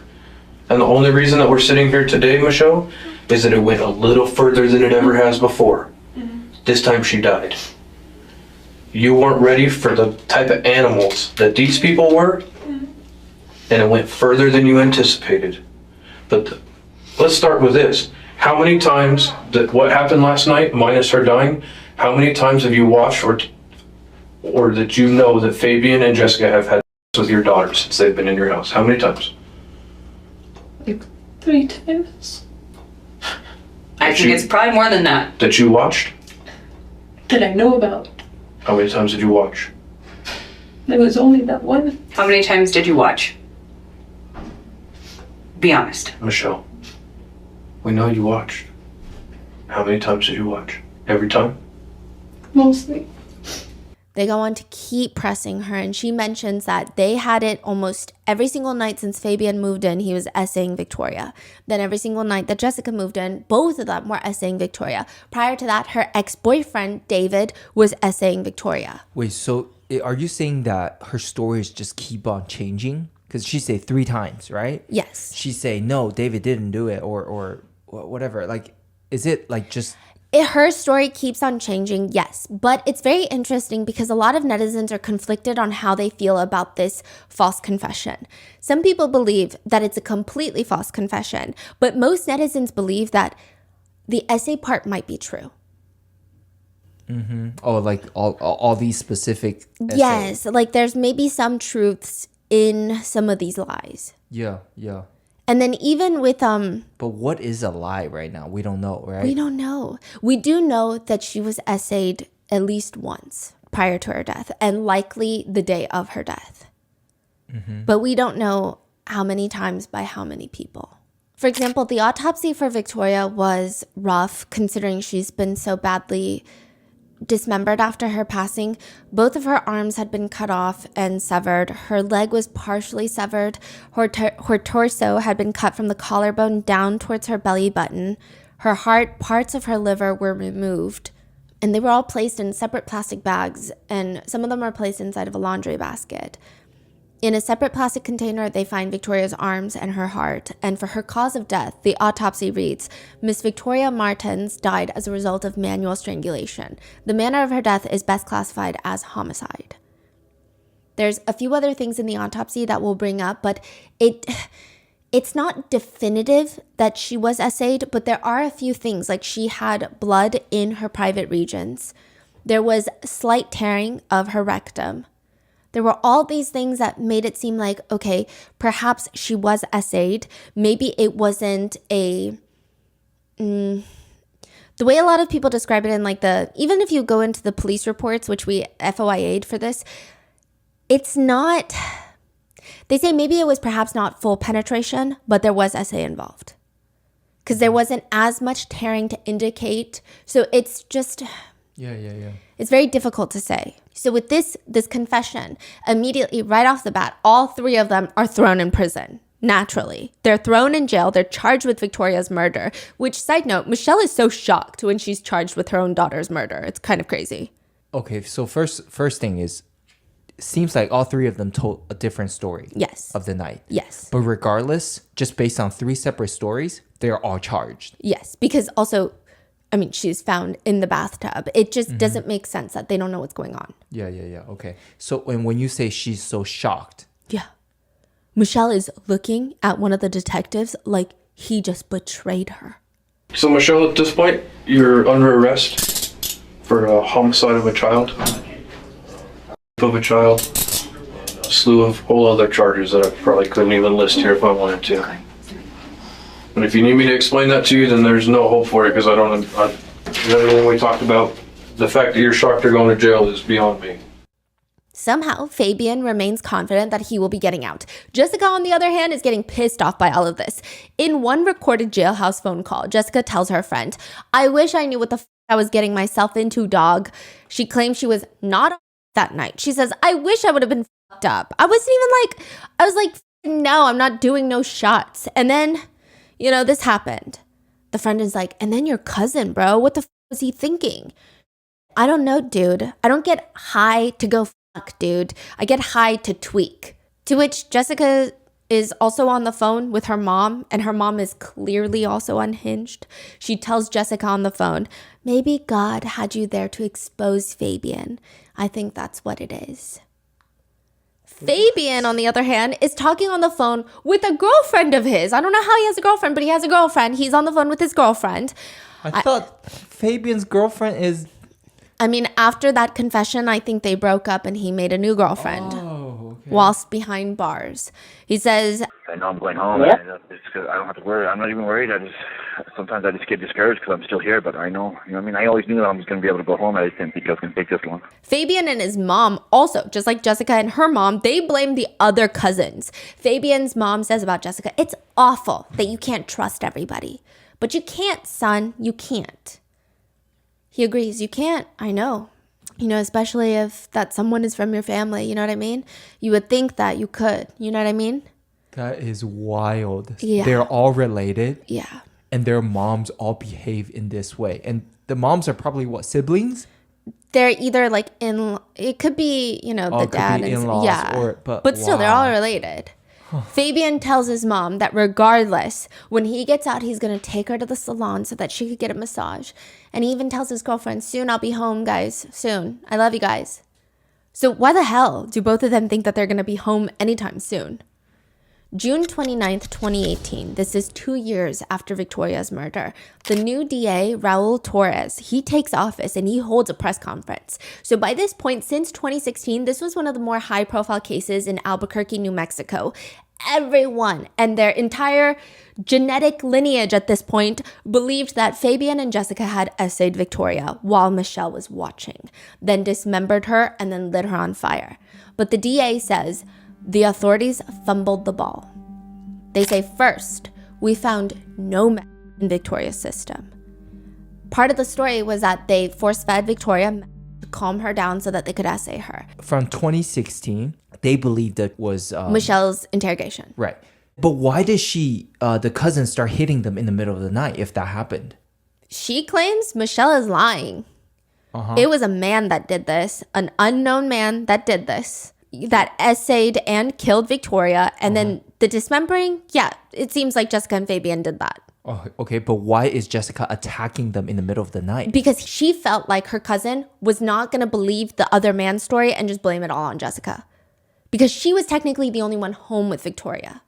And the only reason that we're sitting here today, Michelle, is that it went a little further than it ever has before. This time she died. You weren't ready for the type of animals that these people were, and it went further than you anticipated. But let's start with this. How many times that what happened last night, minus her dying, how many times have you watched or that you know that Fabian and Jessica have had sex with your daughter since they've been in your house? How many times? Like 3 times. I think it's probably more than that. That you watched? That I know about. How many times did you watch? There was only that one. How many times did you watch? Be honest. Michelle, we know you watched. How many times did you watch? Every time? Mostly. They go on to keep pressing her, and she mentions that they had it almost every single night since Fabian moved in, he was essaying Victoria. Then every single night that Jessica moved in, both of them were essaying Victoria. Prior to that, her ex-boyfriend, David, was essaying Victoria. Wait, so are you saying that her stories just keep on changing? Because she say 3 times, right? Yes. She say, no, David didn't do it, or whatever. Like, is it like just... Her story keeps on changing, yes. But it's very interesting because a lot of netizens are conflicted on how they feel about this false confession. Some people believe that it's a completely false confession, but most netizens believe that the essay part might be true. Mm-hmm. Oh, like all these specific essays. Yes, like there's maybe some truths in some of these lies. Yeah. And then even with But what is a lie right now? We don't know, right? we don't know. We do know that she was essayed at least once prior to her death, and likely the day of her death. Mm-hmm. But we don't know how many times by how many people. For example, the autopsy for Victoria was rough considering she's been so badly dismembered after her passing. Both of her arms had been cut off and severed. Her leg was partially severed. Her torso had been cut from the collarbone down towards her belly button. Her heart, parts of her liver were removed. And they were all placed in separate plastic bags, and some of them were placed inside of a laundry basket. In a separate plastic container, they find Victoria's arms and her heart. And for her cause of death, the autopsy reads, Miss Victoria Martens died as a result of manual strangulation. The manner of her death is best classified as homicide. There's a few other things in the autopsy that we'll bring up, but it's not definitive that she was essayed, but there are a few things, like she had blood in her private regions. There was slight tearing of her rectum. There were all these things that made it seem like, okay, perhaps she was essayed. Maybe it wasn't the way a lot of people describe it in like even if you go into the police reports, which we FOIA'd for this, it's not, they say maybe it was perhaps not full penetration, but there was essay involved. Because there wasn't as much tearing to indicate. So it's just... Yeah. It's very difficult to say. So with this confession, immediately right off the bat, all 3 of them are thrown in prison. Naturally. They're thrown in jail. They're charged with Victoria's murder, which, side note, Michelle is so shocked when she's charged with her own daughter's murder. It's kind of crazy. Okay, so first thing is, seems like all 3 of them told a different story. Yes. Of the night. Yes. But regardless, just based on 3 separate stories, they're all charged. Yes, because also... she's found in the bathtub. It just doesn't make sense that they don't know what's going on. Yeah. Okay. So when you say she's so shocked. Yeah. Michelle is looking at one of the detectives like he just betrayed her. So Michelle, at this point, you're under arrest for a homicide of a child, a slew of whole other charges that I probably couldn't even list here if I wanted to. Okay. And if you need me to explain that to you, then there's no hope for it, because everything we talked about, the fact that you're shocked you're going to jail is beyond me. Somehow, Fabian remains confident that he will be getting out. Jessica, on the other hand, is getting pissed off by all of this. In one recorded Jailhouse phone call, Jessica tells her friend, I wish I knew what the f*** I was getting myself into, dog. She claims she was not on that night. She says, I wish I would have been f***ed up. I was like, no, I'm not doing no shots. And then... this happened. The friend is like, and then your cousin, bro, what the f*** was he thinking? I don't know, dude. I don't get high to go fuck, dude. I get high to tweak. To which Jessica is also on the phone with her mom, and her mom is clearly also unhinged. She tells Jessica on the phone, maybe God had you there to expose Fabian. I think that's what it is. Fabian, on the other hand, is talking on the phone with a girlfriend of his. I don't know how he has a girlfriend, but he has a girlfriend. He's on the phone with his girlfriend. I thought Fabian's girlfriend is... after that confession, I think they broke up and he made a new girlfriend. Oh, okay. Whilst behind bars. He says... I know I'm going home. Yeah. I don't have to worry. I'm not even worried. Sometimes I just get discouraged because I'm still here, but I know, I always knew that I was going to be able to go home. I just didn't think it was going to take this long. Fabian and his mom also, just like Jessica and her mom, they blame the other cousins. Fabian's mom says about Jessica, it's awful that you can't trust everybody. But you can't, son. You can't. He agrees. You can't. I know. You know, especially if that someone is from your family, you know what I mean? You would think that you could, you know what I mean? That is wild. Yeah. They're all related. Yeah. And their moms all behave in this way. And the moms are probably what, siblings? They're either like it could be, you know, the dad and in-laws, yeah. but still, they're all related. Fabian tells his mom that regardless, when he gets out, he's going to take her to the salon so that she could get a massage. And he even tells his girlfriend, soon I'll be home, guys. Soon. I love you guys. So why the hell do both of them think that they're going to be home anytime soon? June 29th, 2018. This is 2 years after Victoria's murder. The new DA, Raul Torres, he takes office and he holds a press conference. So by this point, since 2016, this was one of the more high-profile cases in Albuquerque, New Mexico. Everyone and their entire genetic lineage at this point believed that Fabian and Jessica had essayed Victoria while Michelle was watching, then dismembered her and then lit her on fire. But the DA says the authorities fumbled the ball. They say, first, we found no meth in Victoria's system. Part of the story was that they force-fed Victoria to calm her down so that they could assay her. From 2016, they believed it was... Michelle's interrogation. Right. But why did the cousin start hitting them in the middle of the night if that happened? She claims Michelle is lying. It was a man that did this, an unknown man that did this, that essayed and killed Victoria. And then the dismembering, yeah, it seems like Jessica and Fabian did that. Oh, okay, but why is Jessica attacking them in the middle of the night? Because she felt like her cousin was not going to believe the other man's story and just blame it all on Jessica. Because she was technically the only one home with Victoria.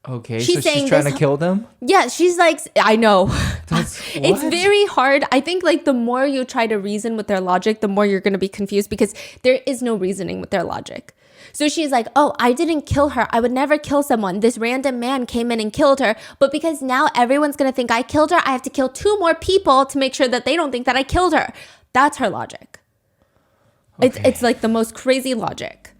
Okay, so she's trying to kill them? Yeah, she's like, I know. It's What? very hard. I think like the more you try to reason with their logic, the more you're going to be confused because there is no reasoning with their logic. So she's like, oh, I didn't kill her. I would never kill someone. This random man came in and killed her. But because now everyone's going to think I killed her, I have to kill 2 more people to make sure that they don't think that I killed her. That's her logic. Okay. It's like the most crazy logic.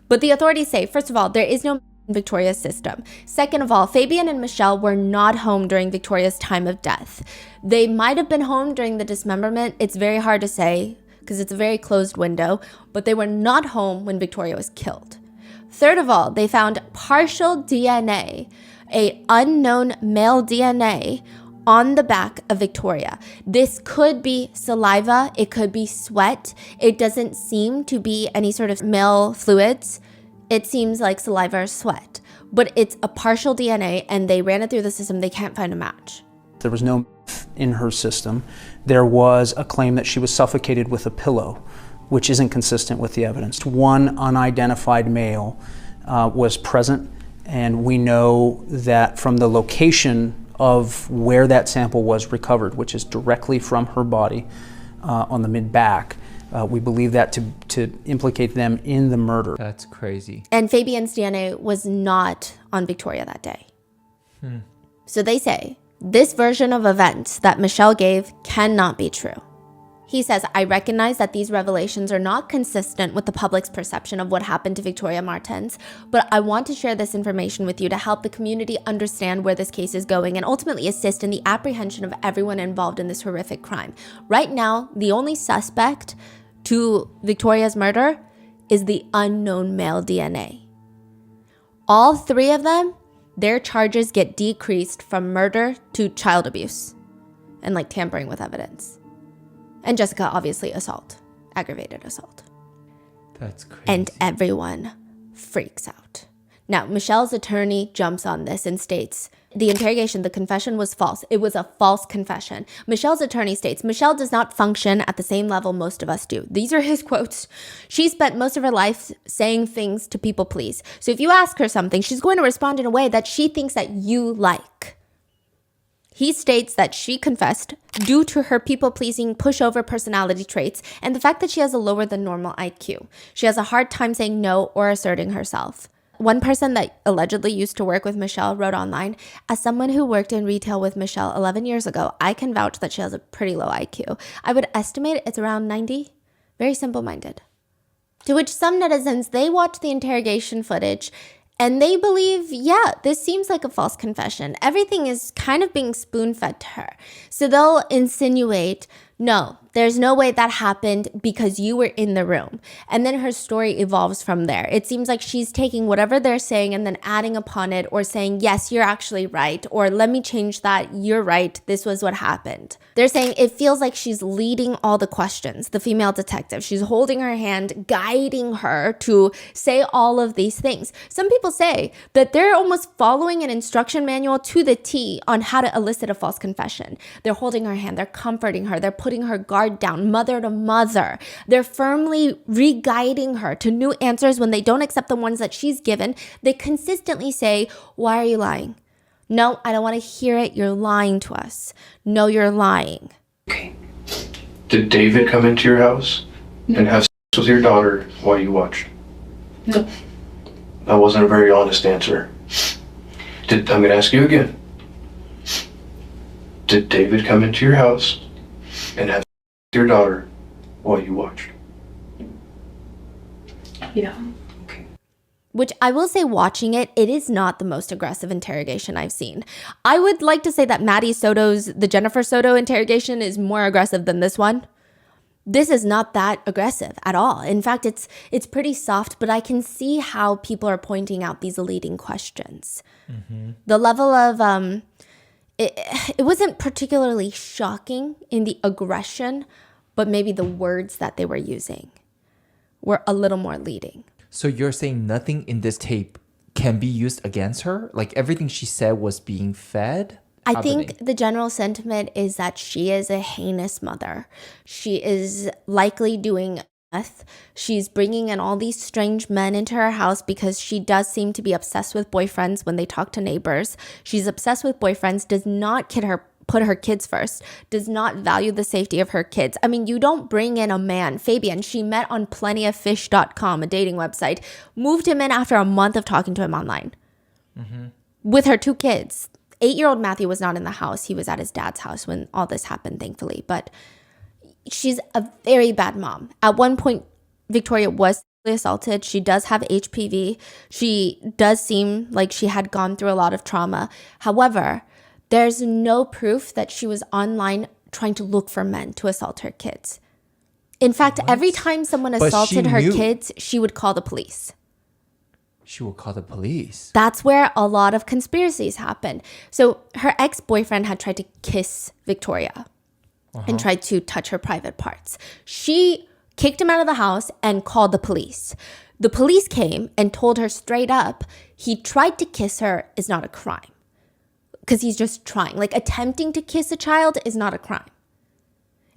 But the authorities say, first of all, there is no Victoria's system. Second of all, Fabian and Michelle were not home during Victoria's time of death. They might have been home during the dismemberment. It's very hard to say because it's a very closed window, but they were not home when Victoria was killed. Third of all, they found partial DNA, a unknown male DNA on the back of Victoria. This could be saliva, it could be sweat. It doesn't seem to be any sort of male fluids. It seems like saliva or sweat, but it's a partial DNA and they ran it through the system. They can't find a match. There was no meth in her system. There was a claim that she was suffocated with a pillow, which isn't consistent with the evidence. One unidentified male was present, and we know that from the location of where that sample was recovered, which is directly from her body on the mid-back, we believe that to implicate them in the murder. That's crazy. And Fabian's DNA was not on Victoria that day. So they say, this version of events that Michelle gave cannot be true. He says, I recognize that these revelations are not consistent with the public's perception of what happened to Victoria Martens, but I want to share this information with you to help the community understand where this case is going and ultimately assist in the apprehension of everyone involved in this horrific crime. Right now, the only suspect to Victoria's murder is the unknown male DNA. All 3 of them, their charges get decreased from murder to child abuse and like tampering with evidence. And Jessica, obviously, assault, aggravated assault. That's crazy. And everyone freaks out. Now, Michelle's attorney jumps on this and states, the interrogation, the confession was false. It was a false confession. Michelle's attorney states, Michelle does not function at the same level most of us do. These are his quotes. She spent most of her life saying things to people please. So if you ask her something, she's going to respond in a way that she thinks that you like. He states that she confessed due to her people-pleasing, pushover personality traits and the fact that she has a lower than normal IQ. She has a hard time saying no or asserting herself. One person that allegedly used to work with Michelle wrote online, as someone who worked in retail with Michelle 11 years ago, I can vouch that she has a pretty low IQ. I would estimate it's around 90. Very simple-minded. To which some netizens, they watch the interrogation footage and they believe, yeah, this seems like a false confession. Everything is kind of being spoon-fed to her. So they'll insinuate, no, There's no way that happened because you were in the room. And then her story evolves from there. It seems like she's taking whatever they're saying and then adding upon it, or saying, yes, you're actually right, or let me change that, you're right, this was what happened. They're saying it feels like she's leading all the questions, the female detective. She's holding her hand, guiding her to say all of these things. Some people say that they're almost following an instruction manual to the T on how to elicit a false confession. They're holding her hand, they're comforting her, they're putting her guard down, mother to mother. They're firmly re-guiding her to new answers when they don't accept the ones that she's given. They consistently say, why are you lying? No, I don't want to hear it. You're lying to us. No, you're lying. Okay. Did David come into your house and have sex with your daughter while you watched? No. That wasn't a very honest answer. I'm going to ask you again. Did David come into your house and have sex with your daughter while you watched? Yeah. Which I will say, watching it, it is not the most aggressive interrogation I've seen. I would like to say that the Jennifer Soto interrogation is more aggressive than this one. This is not that aggressive at all. In fact, it's pretty soft, but I can see how people are pointing out these leading questions. Mm-hmm. The level of, it wasn't particularly shocking in the aggression, but maybe the words that they were using were a little more leading. So you're saying nothing in this tape can be used against her? Like everything she said was being fed? I think the general sentiment is that she is a heinous mother. She is likely doing meth. She's bringing in all these strange men into her house because she does seem to be obsessed with boyfriends when they talk to neighbors. She's obsessed with boyfriends, does not put her kids first, does not value the safety of her kids. I mean, you don't bring in a man. Fabian, she met on plentyoffish.com, a dating website, moved him in after a month of talking to him online with her 2 kids. 8-year-old Matthew was not in the house. He was at his dad's house when all this happened, thankfully. But she's a very bad mom. At one point, Victoria was assaulted. She does have HPV. She does seem like she had gone through a lot of trauma. However, there's no proof that she was online trying to look for men to assault her kids. In fact, every time someone assaulted her kids, she would call the police. She will call the police. That's where a lot of conspiracies happen. So her ex-boyfriend had tried to kiss Victoria and tried to touch her private parts. She kicked him out of the house and called the police. The police came and told her straight up, he tried to kiss her is not a crime. Because he's just trying. Like, attempting to kiss a child is not a crime.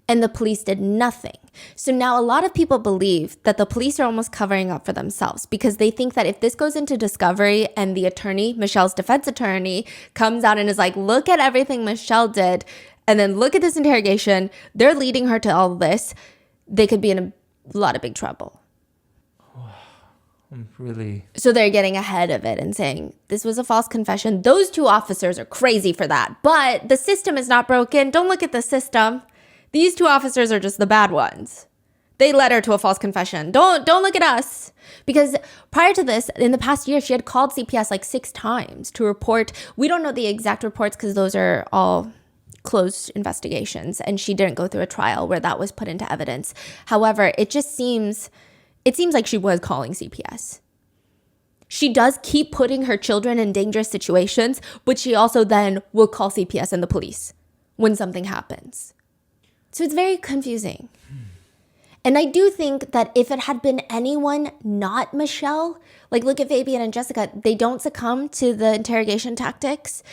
And the police did nothing. So now a lot of people believe that the police are almost covering up for themselves because they think that if this goes into discovery and the attorney, Michelle's defense attorney, comes out and is like, look at everything Michelle did, and then look at this interrogation, they're leading her to all this, they could be in a lot of big trouble. Really? So they're getting ahead of it and saying, this was a false confession. Those 2 officers are crazy for that. But the system is not broken. Don't look at the system. These 2 officers are just the bad ones. They led her to a false confession. Don't look at us. Because prior to this, in the past year, she had called CPS like 6 times to report. We don't know the exact reports because those are all closed investigations. And she didn't go through a trial where that was put into evidence. However, it seems like she was calling CPS. She does keep putting her children in dangerous situations, but she also then will call CPS and the police when something happens. So it's very confusing. And I do think that if it had been anyone not Michelle, like look at Fabian and Jessica, they don't succumb to the interrogation tactics.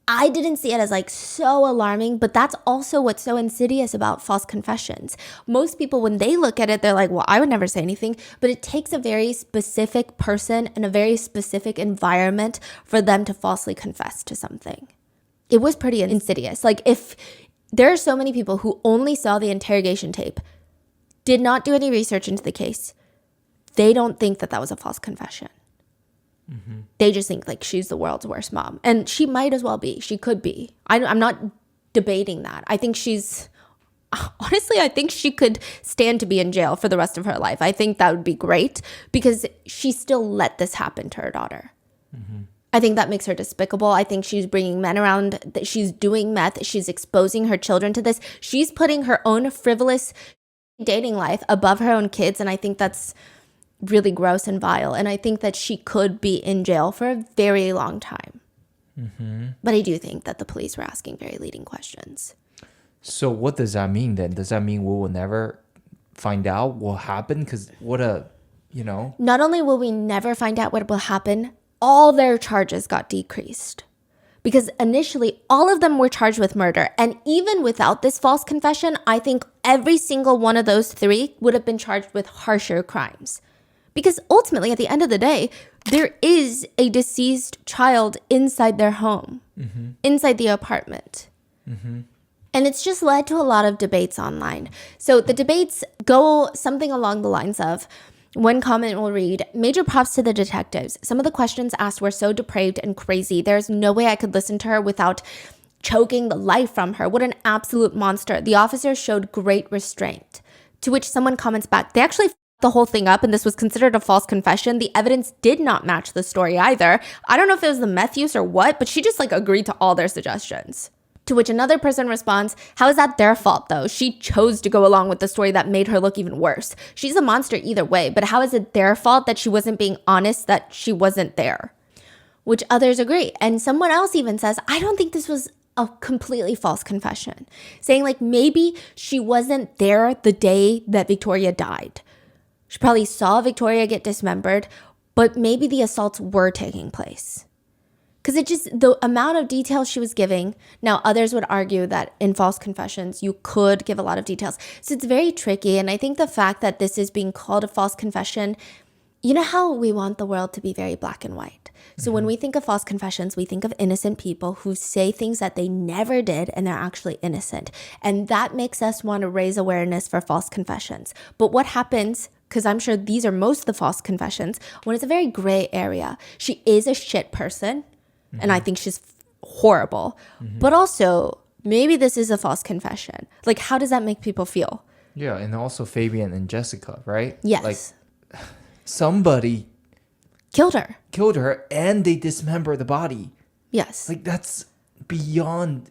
I didn't see it as like so alarming, but that's also what's so insidious about false confessions. Most people, when they look at it, they're like, well, I would never say anything, but it takes a very specific person and a very specific environment for them to falsely confess to something. It was pretty insidious. Like if there are so many people who only saw the interrogation tape, did not do any research into the case, they don't think that that was a false confession. Mm-hmm. They just think like she's the world's worst mom. And she might as well be. She could be. I'm not debating that. I think I think she could stand to be in jail for the rest of her life. I think that would be great because she still let this happen to her daughter. Mm-hmm. I think that makes her despicable. I think she's bringing men around, that she's doing meth, she's exposing her children to this. She's putting her own frivolous dating life above her own kids, and I think that's really gross and vile. And I think that she could be in jail for a very long time. But I do think that the police were asking very leading questions. So what does that mean then? Does that mean we will never find out what happened? Because what a, you know. Not only will we never find out what will happen, all their charges got decreased. Because initially, all of them were charged with murder. And even without this false confession, I think every single one of those three would have been charged with harsher crimes. Because ultimately, at the end of the day, there is a deceased child inside their home, inside the apartment. And it's just led to a lot of debates online. So the debates go something along the lines of, one comment will read, "Major props to the detectives. Some of the questions asked were so depraved and crazy. There's no way I could listen to her without choking the life from her. What an absolute monster. The officers showed great restraint." To which someone comments back, "They actually the whole thing up and this was considered a false confession. The evidence did not match the story either. I don't know if it was the meth use or what, but she just agreed to all their suggestions." To which another person responds, "How is that their fault though? She chose to go along with the story that made her look even worse. She's a monster either way, but how is it their fault that she wasn't being honest, that she wasn't there?" Which others agree. And someone else even says, "I don't think this was a completely false confession." Saying maybe she wasn't there the day that Victoria died. She probably saw Victoria get dismembered, but maybe the assaults were taking place. Because the amount of details she was giving, now others would argue that in false confessions, you could give a lot of details. So it's very tricky. And I think the fact that this is being called a false confession, you know how we want the world to be very black and white. So when we think of false confessions, we think of innocent people who say things that they never did and they're actually innocent. And that makes us want to raise awareness for false confessions. But what happens, because I'm sure these are most of the false confessions, when it's a very gray area. She is a shit person. And I think she's horrible. But also, maybe this is a false confession. How does that make people feel? Yeah, and also Fabian and Jessica, right? Yes. Somebody killed her and they dismember the body. Yes. That's beyond.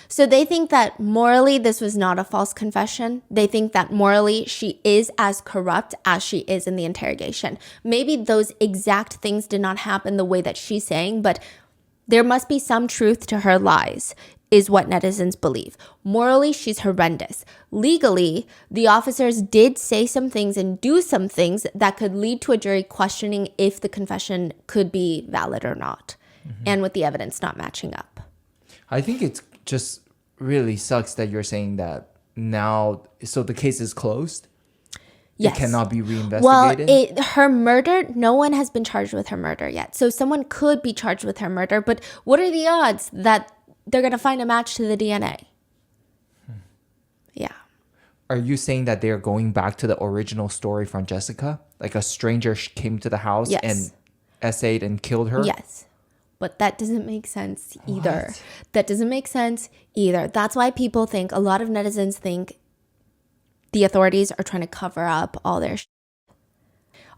So they think that morally this was not a false confession. They think that morally she is as corrupt as she is in the interrogation. Maybe those exact things did not happen the way that she's saying, but there must be some truth to her lies, is what netizens believe. Morally, she's horrendous. Legally, the officers did say some things and do some things that could lead to a jury questioning if the confession could be valid or not, and with the evidence not matching up. I think it's just really sucks that you're saying that now, so the case is closed? Yes. It cannot be reinvestigated? Well, her murder, no one has been charged with her murder yet. So someone could be charged with her murder, but what are the odds that they're going to find a match to the DNA? Yeah. Are you saying that they're going back to the original story from Jessica? Like a stranger came to the house and essayed and killed her? Yes. But that doesn't make sense either. What? That doesn't make sense either. That's why people think, a lot of netizens think the authorities are trying to cover up all their shit.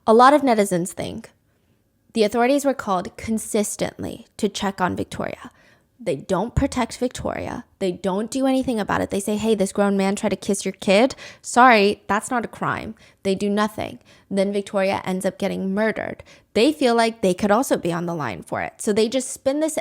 A lot of netizens think the authorities were called consistently to check on Victoria. They don't protect Victoria. They don't do anything about it. They say, hey, this grown man tried to kiss your kid. Sorry, that's not a crime. They do nothing. Then Victoria ends up getting murdered. They feel like they could also be on the line for it. So they just spin this.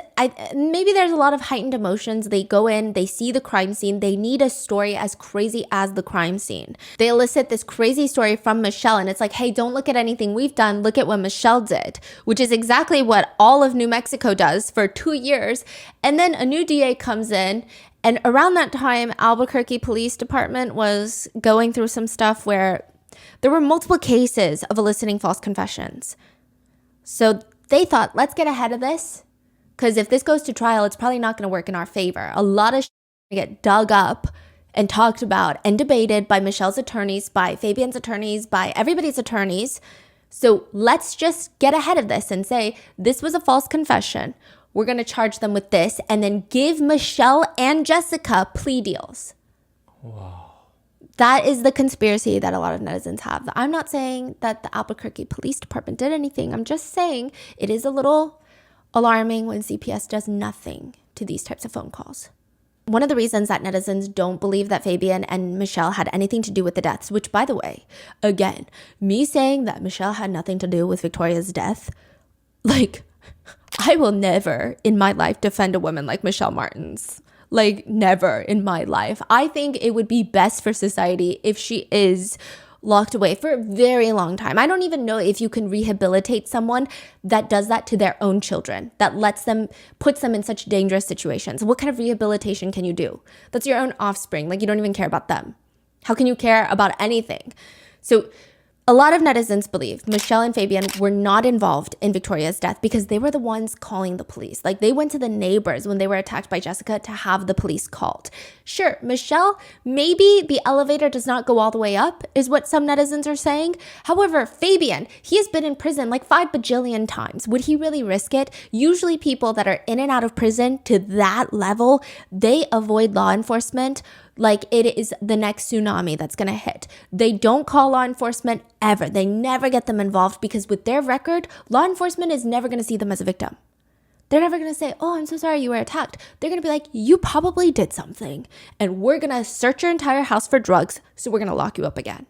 Maybe there's a lot of heightened emotions. They go in, they see the crime scene. They need a story as crazy as the crime scene. They elicit this crazy story from Michelle. And it's like, hey, don't look at anything we've done. Look at what Michelle did, which is exactly what all of New Mexico does for 2 years. And then a new DA comes in. And around that time, Albuquerque Police Department was going through some stuff where there were multiple cases of eliciting false confessions. So they thought, let's get ahead of this, because if this goes to trial, it's probably not going to work in our favor. A lot of shit get dug up and talked about and debated by Michelle's attorneys, by Fabian's attorneys, by everybody's attorneys. So let's just get ahead of this and say, this was a false confession. We're going to charge them with this and then give Michelle and Jessica plea deals. Wow. That is the conspiracy that a lot of netizens have. I'm not saying that the Albuquerque Police Department did anything. I'm just saying it is a little alarming when CPS does nothing to these types of phone calls. One of the reasons that netizens don't believe that Fabian and Michelle had anything to do with the deaths, which, by the way, again, me saying that Michelle had nothing to do with Victoria's death, like, I will never in my life defend a woman like Michelle Martins. Like, never in my life. I think it would be best for society if she is locked away for a very long time. I don't even know if you can rehabilitate someone that does that to their own children, that puts them in such dangerous situations. What kind of rehabilitation can you do? That's your own offspring. Like, you don't even care about them. How can you care about anything? So a lot of netizens believe Michelle and Fabian were not involved in Victoria's death because they were the ones calling the police. Like, they went to the neighbors when they were attacked by Jessica to have the police called. Sure, Michelle, maybe the elevator does not go all the way up, is what some netizens are saying. However, Fabian, he has been in prison like 5 bajillion times. Would he really risk it? Usually people that are in and out of prison to that level, they avoid law enforcement like it is the next tsunami that's going to hit. They don't call law enforcement ever. They never get them involved because with their record, law enforcement is never going to see them as a victim. They're never going to say, oh, I'm so sorry you were attacked. They're going to be like, you probably did something and we're going to search your entire house for drugs, so we're going to lock you up again.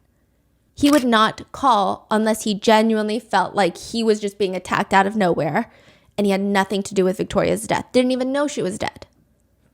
He would not call unless he genuinely felt like he was just being attacked out of nowhere and he had nothing to do with Victoria's death. Didn't even know she was dead.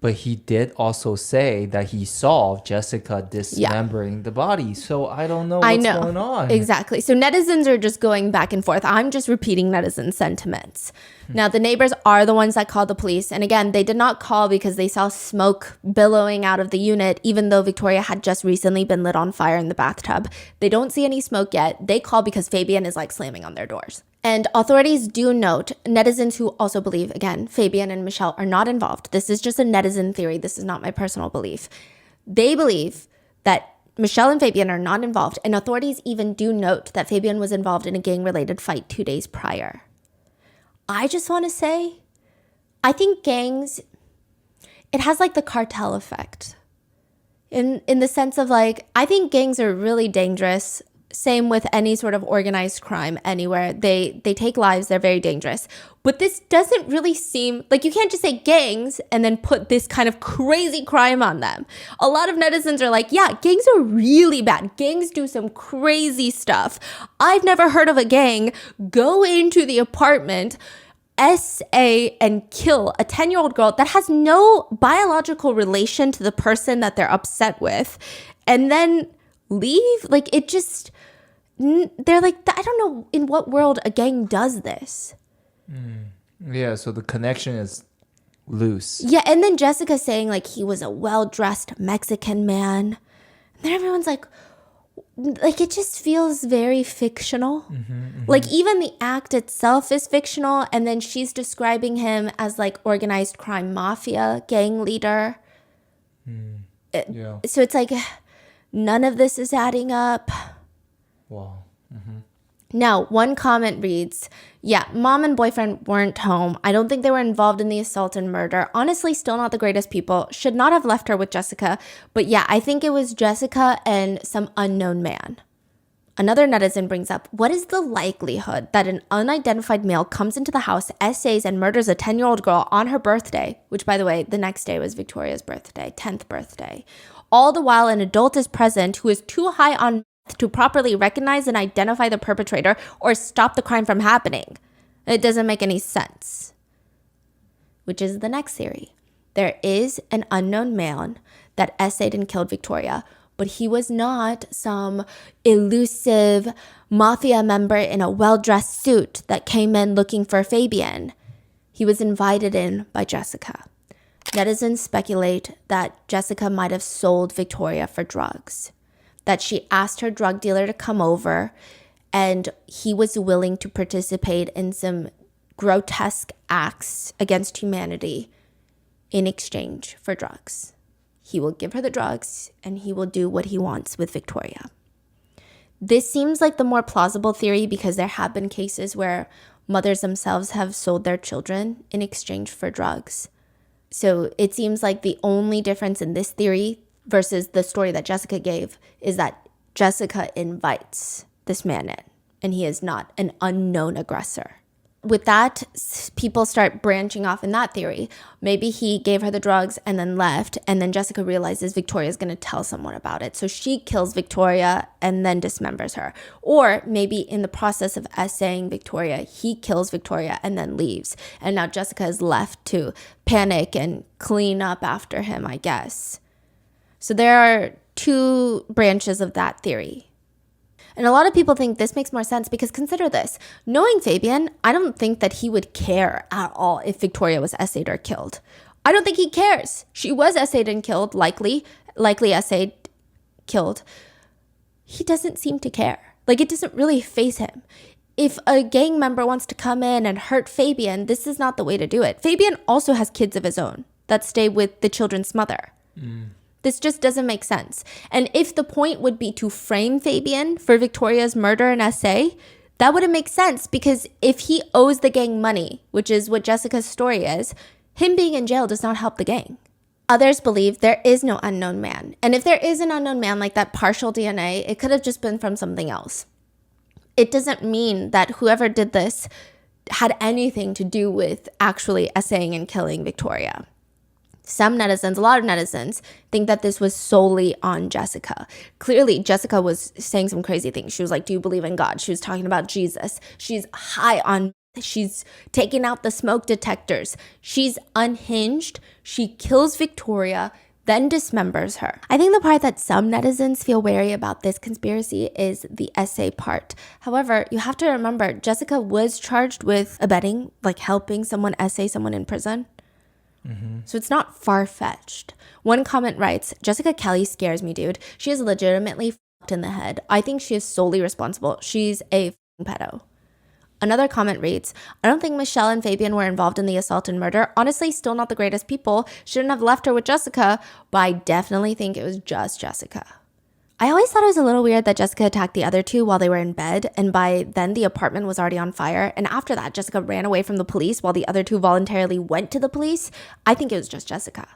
But he did also say that he saw Jessica dismembering the body. So I don't know what's going on. Exactly. So netizens are just going back and forth. I'm just repeating netizen sentiments. Now, the neighbors are the ones that called the police. And again, they did not call because they saw smoke billowing out of the unit, even though Victoria had just recently been lit on fire in the bathtub. They don't see any smoke yet. They call because Fabian is like slamming on their doors. And authorities do note netizens who also believe, again, Fabian and Michelle are not involved. This is just a netizen theory. This is not my personal belief. They believe that Michelle and Fabian are not involved. And authorities even do note that Fabian was involved in a gang-related fight 2 days prior. I just want to say, I think gangs, it has like the cartel effect. In the sense of like, I think gangs are really dangerous. Same with any sort of organized crime anywhere. They take lives. They're very dangerous. But this doesn't really seem like you can't just say gangs and then put this kind of crazy crime on them. A lot of netizens are like, yeah, gangs are really bad. Gangs do some crazy stuff. I've never heard of a gang go into the apartment, SA, and kill a 10-year-old girl that has no biological relation to the person that they're upset with and then leave. Like, it just, they're like, I don't know in what world a gang does this. Yeah, so the connection is loose. Yeah, and then Jessica saying like he was a well-dressed Mexican man. And then everyone's like it just feels very fictional. Like, even the act itself is fictional, and then she's describing him as like organized crime mafia gang leader. So it's like, none of this is adding up. Wow. Now, one comment reads, yeah, mom and boyfriend weren't home. I don't think they were involved in the assault and murder. Honestly, still not the greatest people. Should not have left her with Jessica. But yeah, I think it was Jessica and some unknown man. Another netizen brings up, what is the likelihood that an unidentified male comes into the house, essays, and murders a 10-year-old girl on her birthday, which, by the way, the next day was Victoria's birthday, 10th birthday, all the while an adult is present who is too high on to properly recognize and identify the perpetrator or stop the crime from happening? It doesn't make any sense. Which is the next theory. There is an unknown man that essayed and killed Victoria, but he was not some elusive mafia member in a well-dressed suit that came in looking for Fabian. He was invited in by Jessica. Netizens speculate that Jessica might have sold Victoria for drugs, that she asked her drug dealer to come over and he was willing to participate in some grotesque acts against humanity in exchange for drugs. He will give her the drugs and he will do what he wants with Victoria. This seems like the more plausible theory because there have been cases where mothers themselves have sold their children in exchange for drugs. So it seems like the only difference in this theory versus the story that Jessica gave is that Jessica invites this man in and he is not an unknown aggressor. with that, people start branching off in that theory. Maybe he gave her the drugs and then left, and then Jessica realizes Victoria's going to tell someone about it. So she kills Victoria and then dismembers her. Or maybe in the process of essaying Victoria, he kills Victoria and then leaves. And now Jessica is left to panic and clean up after him, I guess. So there are two branches of that theory. And a lot of people think this makes more sense because consider this. Knowing Fabian, I don't think that he would care at all if Victoria was essayed or killed. I don't think he cares. She was essayed and killed, likely essayed, killed. He doesn't seem to care. Like, it doesn't really faze him. If a gang member wants to come in and hurt Fabian, this is not the way to do it. Fabian also has kids of his own that stay with the children's mother. This just doesn't make sense. And if the point would be to frame Fabian for Victoria's murder and essay, that wouldn't make sense because if he owes the gang money, which is what Jessica's story is, him being in jail does not help the gang. Others believe there is no unknown man. And if there is an unknown man like that partial DNA, it could have just been from something else. It doesn't mean that whoever did this had anything to do with actually essaying and killing Victoria. Some netizens, a lot of netizens, think that this was solely on Jessica. Clearly, Jessica was saying some crazy things. She was like, do you believe in God? She was talking about Jesus. She's high on, she's taking out the smoke detectors. She's unhinged. She kills Victoria, then dismembers her. I think the part that some netizens feel wary about this conspiracy is the essay part. However, you have to remember, Jessica was charged with abetting, like helping someone essay someone in prison. So it's not far-fetched. One comment writes, Jessica Kelly scares me, dude. She is legitimately fucked in the head. I think she is solely responsible. She's a pedo. Another comment reads, I don't think Michelle and Fabian were involved in the assault and murder. Honestly, still not the greatest people. Shouldn't have left her with Jessica, but I definitely think it was just Jessica. I always thought it was a little weird that Jessica attacked the other two while they were in bed, and by then the apartment was already on fire, and after that, Jessica ran away from the police while the other two voluntarily went to the police. I think it was just Jessica.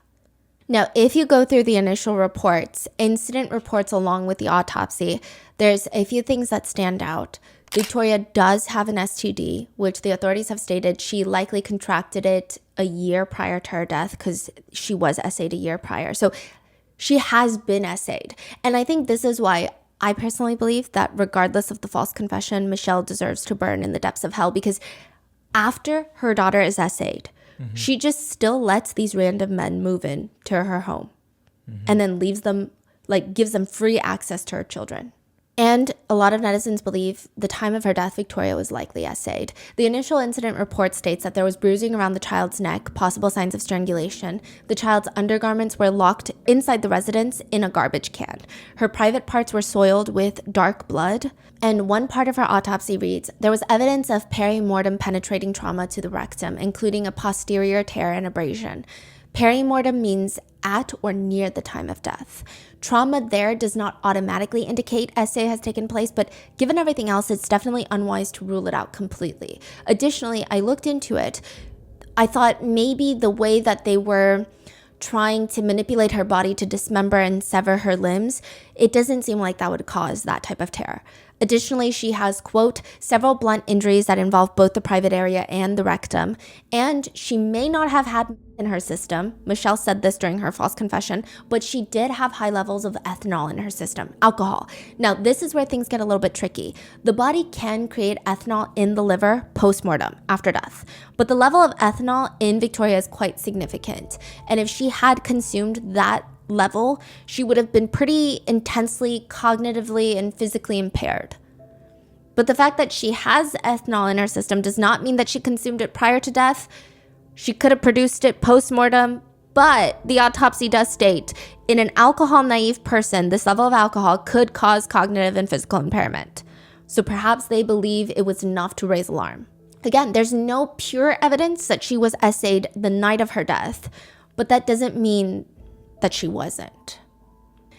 Now, if you go through the initial reports, incident reports along with the autopsy, there's a few things that stand out. Victoria does have an STD, which the authorities have stated she likely contracted it a year prior to her death because she was essayed a year prior. So she has been essayed. And I think this is why I personally believe that regardless of the false confession, Michelle deserves to burn in the depths of hell because after her daughter is essayed, she just still lets these random men move in to her home and then leaves them, like gives them free access to her children. And a lot of netizens believe the time of her death, Victoria was likely essayed. The initial incident report states that there was bruising around the child's neck, possible signs of strangulation. The child's undergarments were locked inside the residence in a garbage can. Her private parts were soiled with dark blood. And one part of her autopsy reads, there was evidence of perimortem penetrating trauma to the rectum, including a posterior tear and abrasion. Perimortem means at or near the time of death. Trauma there does not automatically indicate essay has taken place, but given everything else, it's definitely unwise to rule it out completely. Additionally, I looked into it. I thought maybe the way that they were trying to manipulate her body to dismember and sever her limbs, it doesn't seem like that would cause that type of tear. Additionally, she has, quote, several blunt injuries that involve both the private area and the rectum, and she may not have had in her system. Michelle said this during her false confession, but she did have high levels of ethanol in her system, alcohol. Now, this is where things get a little bit tricky. The body can create ethanol in the liver post-mortem, after death, but the level of ethanol in Victoria is quite significant, and if she had consumed that level, she would have been pretty intensely cognitively and physically impaired. But the fact that she has ethanol in her system does not mean that she consumed it prior to death. She could have produced it post-mortem, but the autopsy does state in an alcohol-naive person, this level of alcohol could cause cognitive and physical impairment. So perhaps they believe it was enough to raise alarm. Again, there's no pure evidence that she was essayed the night of her death, but that doesn't mean that she wasn't.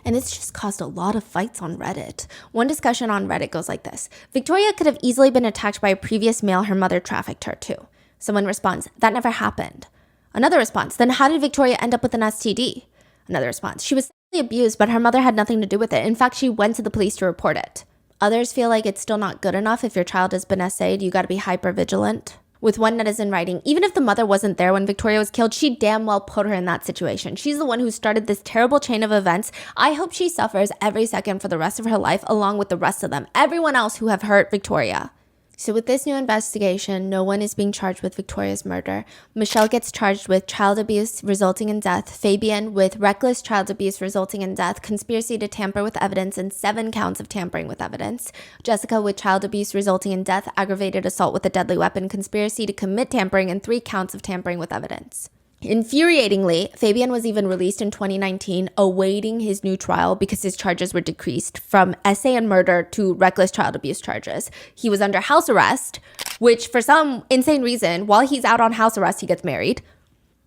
And it's just caused a lot of fights on Reddit. One discussion on Reddit goes like this. Victoria could have easily been attacked by a previous male her mother trafficked her to. Someone responds, that never happened. Another response, then how did Victoria end up with an STD? Another response, she was sexually abused, but her mother had nothing to do with it. In fact, she went to the police to report it. Others feel like it's still not good enough. If your child has been essayed, you got to be hyper vigilant. With one netizen writing, even if the mother wasn't there when Victoria was killed, she damn well put her in that situation. She's the one who started this terrible chain of events. I hope she suffers every second for the rest of her life, along with the rest of them, everyone else who have hurt Victoria. So with this new investigation, no one is being charged with Victoria's murder. Michelle gets charged with child abuse resulting in death, Fabian with reckless child abuse resulting in death, conspiracy to tamper with evidence, and 7 counts of tampering with evidence. Jessica with child abuse resulting in death, aggravated assault with a deadly weapon, conspiracy to commit tampering, and 3 counts of tampering with evidence. Infuriatingly, Fabian was even released in 2019, awaiting his new trial because his charges were decreased from essay and murder to reckless child abuse charges. He was under house arrest, which for some insane reason, while he's out on house arrest, he gets married.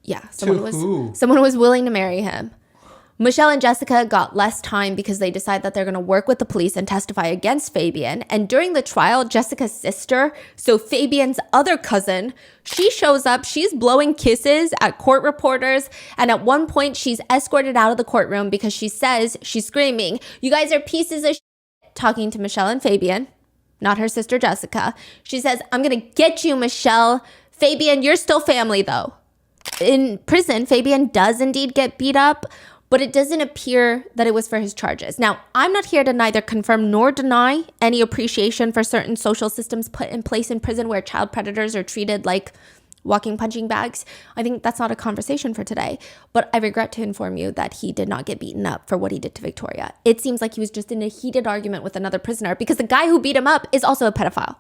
Yeah, someone was willing to marry him. Michelle and Jessica got less time because they decide that they're going to work with the police and testify against Fabian. And during the trial, Jessica's sister, so Fabian's other cousin, she shows up. She's blowing kisses at court reporters. And at one point, she's escorted out of the courtroom because she says, she's screaming, "You guys are pieces of shit," talking to Michelle and Fabian, not her sister Jessica. She says, "I'm going to get you, Michelle. Fabian, you're still family, though." In prison, Fabian does indeed get beat up, but it doesn't appear that it was for his charges. Now, I'm not here to neither confirm nor deny any appreciation for certain social systems put in place in prison where child predators are treated like walking punching bags. I think that's not a conversation for today, but I regret to inform you that he did not get beaten up for what he did to Victoria. It seems like he was just in a heated argument with another prisoner because the guy who beat him up is also a pedophile.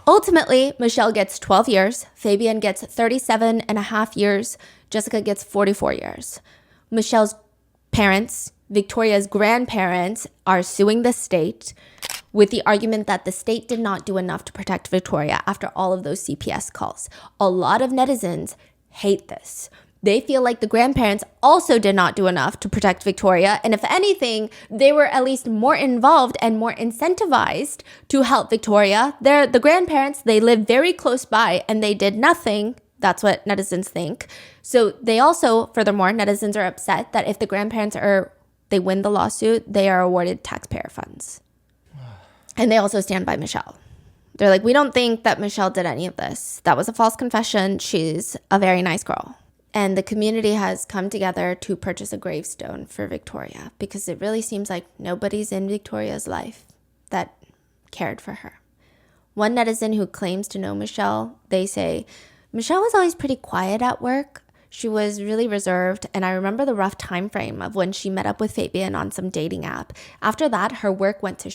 Ultimately, Michelle gets 12 years, Fabian gets 37 and a half years, Jessica gets 44 years. Michelle's parents, Victoria's grandparents, are suing the state with the argument that the state did not do enough to protect Victoria after all of those CPS calls. A lot of netizens hate this. They feel like the grandparents also did not do enough to protect Victoria, and if anything, they were at least more involved and more incentivized to help Victoria. The grandparents, they live very close by, and they did nothing. That's what netizens think. So they also, furthermore, netizens are upset that if the grandparents they win the lawsuit, they are awarded taxpayer funds. And they also stand by Michelle. They're like, "We don't think that Michelle did any of this. That was a false confession. She's a very nice girl." And the community has come together to purchase a gravestone for Victoria because it really seems like nobody's in Victoria's life that cared for her. One netizen who claims to know Michelle, they say, "Michelle was always pretty quiet at work. She was really reserved, and I remember the rough time frame of when she met up with Fabian on some dating app. After that, her work went to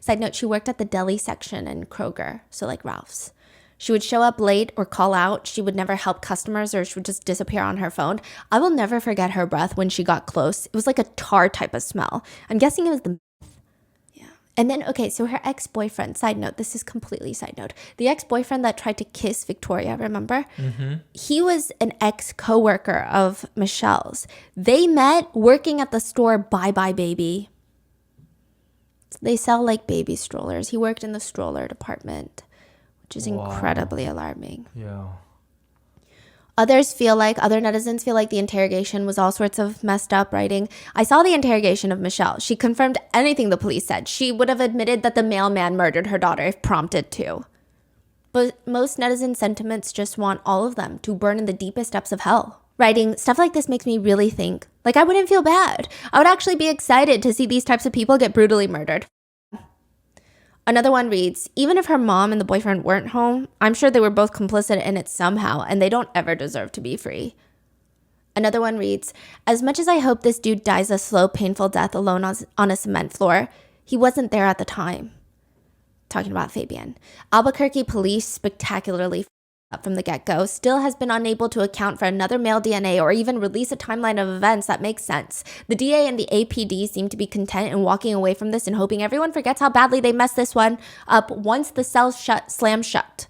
Side note, she worked at the deli section in Kroger, so like Ralph's. She would show up late or call out. She would never help customers, or she would just disappear on her phone. I will never forget her breath when she got close. It was like a tar type of smell. I'm guessing it was the... Yeah. And then, okay, so her ex-boyfriend, side note, this is completely side note. The ex-boyfriend that tried to kiss Victoria, remember? Mm-hmm. He was an ex-coworker of Michelle's. They met working at the store Bye Bye Baby. They sell like baby strollers. He worked in the stroller department, which is incredibly alarming. Yeah. Other netizens feel like the interrogation was all sorts of messed up writing. I saw the interrogation of Michelle. She confirmed anything the police said. She would have admitted that the mailman murdered her daughter if prompted to. But most netizen sentiments just want all of them to burn in the deepest depths of hell. Writing stuff like this makes me really think. Like, I wouldn't feel bad. I would actually be excited to see these types of people get brutally murdered. Another one reads, even if her mom and the boyfriend weren't home, I'm sure they were both complicit in it somehow, and they don't ever deserve to be free. Another one reads, as much as I hope this dude dies a slow, painful death alone on a cement floor, he wasn't there at the time. Talking about Fabian. Albuquerque police spectacularly up from the get-go, still has been unable to account for another male DNA or even release a timeline of events that makes sense. The DA and the APD seem to be content in walking away from this and hoping everyone forgets how badly they messed this one up once the cell slams shut.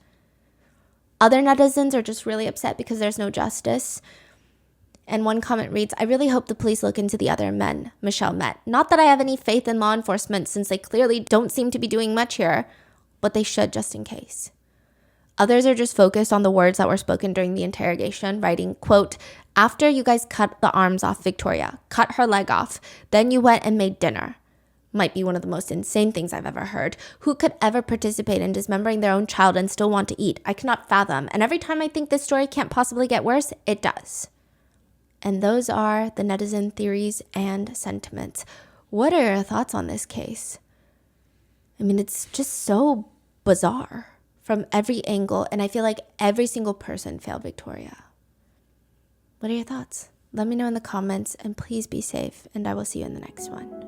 Other netizens are just really upset because there's no justice. And one comment reads, I really hope the police look into the other men Michelle met. Not that I have any faith in law enforcement since they clearly don't seem to be doing much here, but they should just in case. Others are just focused on the words that were spoken during the interrogation, writing, quote, after you guys cut the arms off Victoria, cut her leg off, then you went and made dinner. might be one of the most insane things I've ever heard. Who could ever participate in dismembering their own child and still want to eat? I cannot fathom. And every time I think this story can't possibly get worse, it does. And those are the Netizen theories and sentiments. What are your thoughts on this case? I mean, it's just so bizarre from every angle, and I feel like every single person failed Victoria. What are your thoughts? Let me know in the comments, and please be safe, and I will see you in the next one.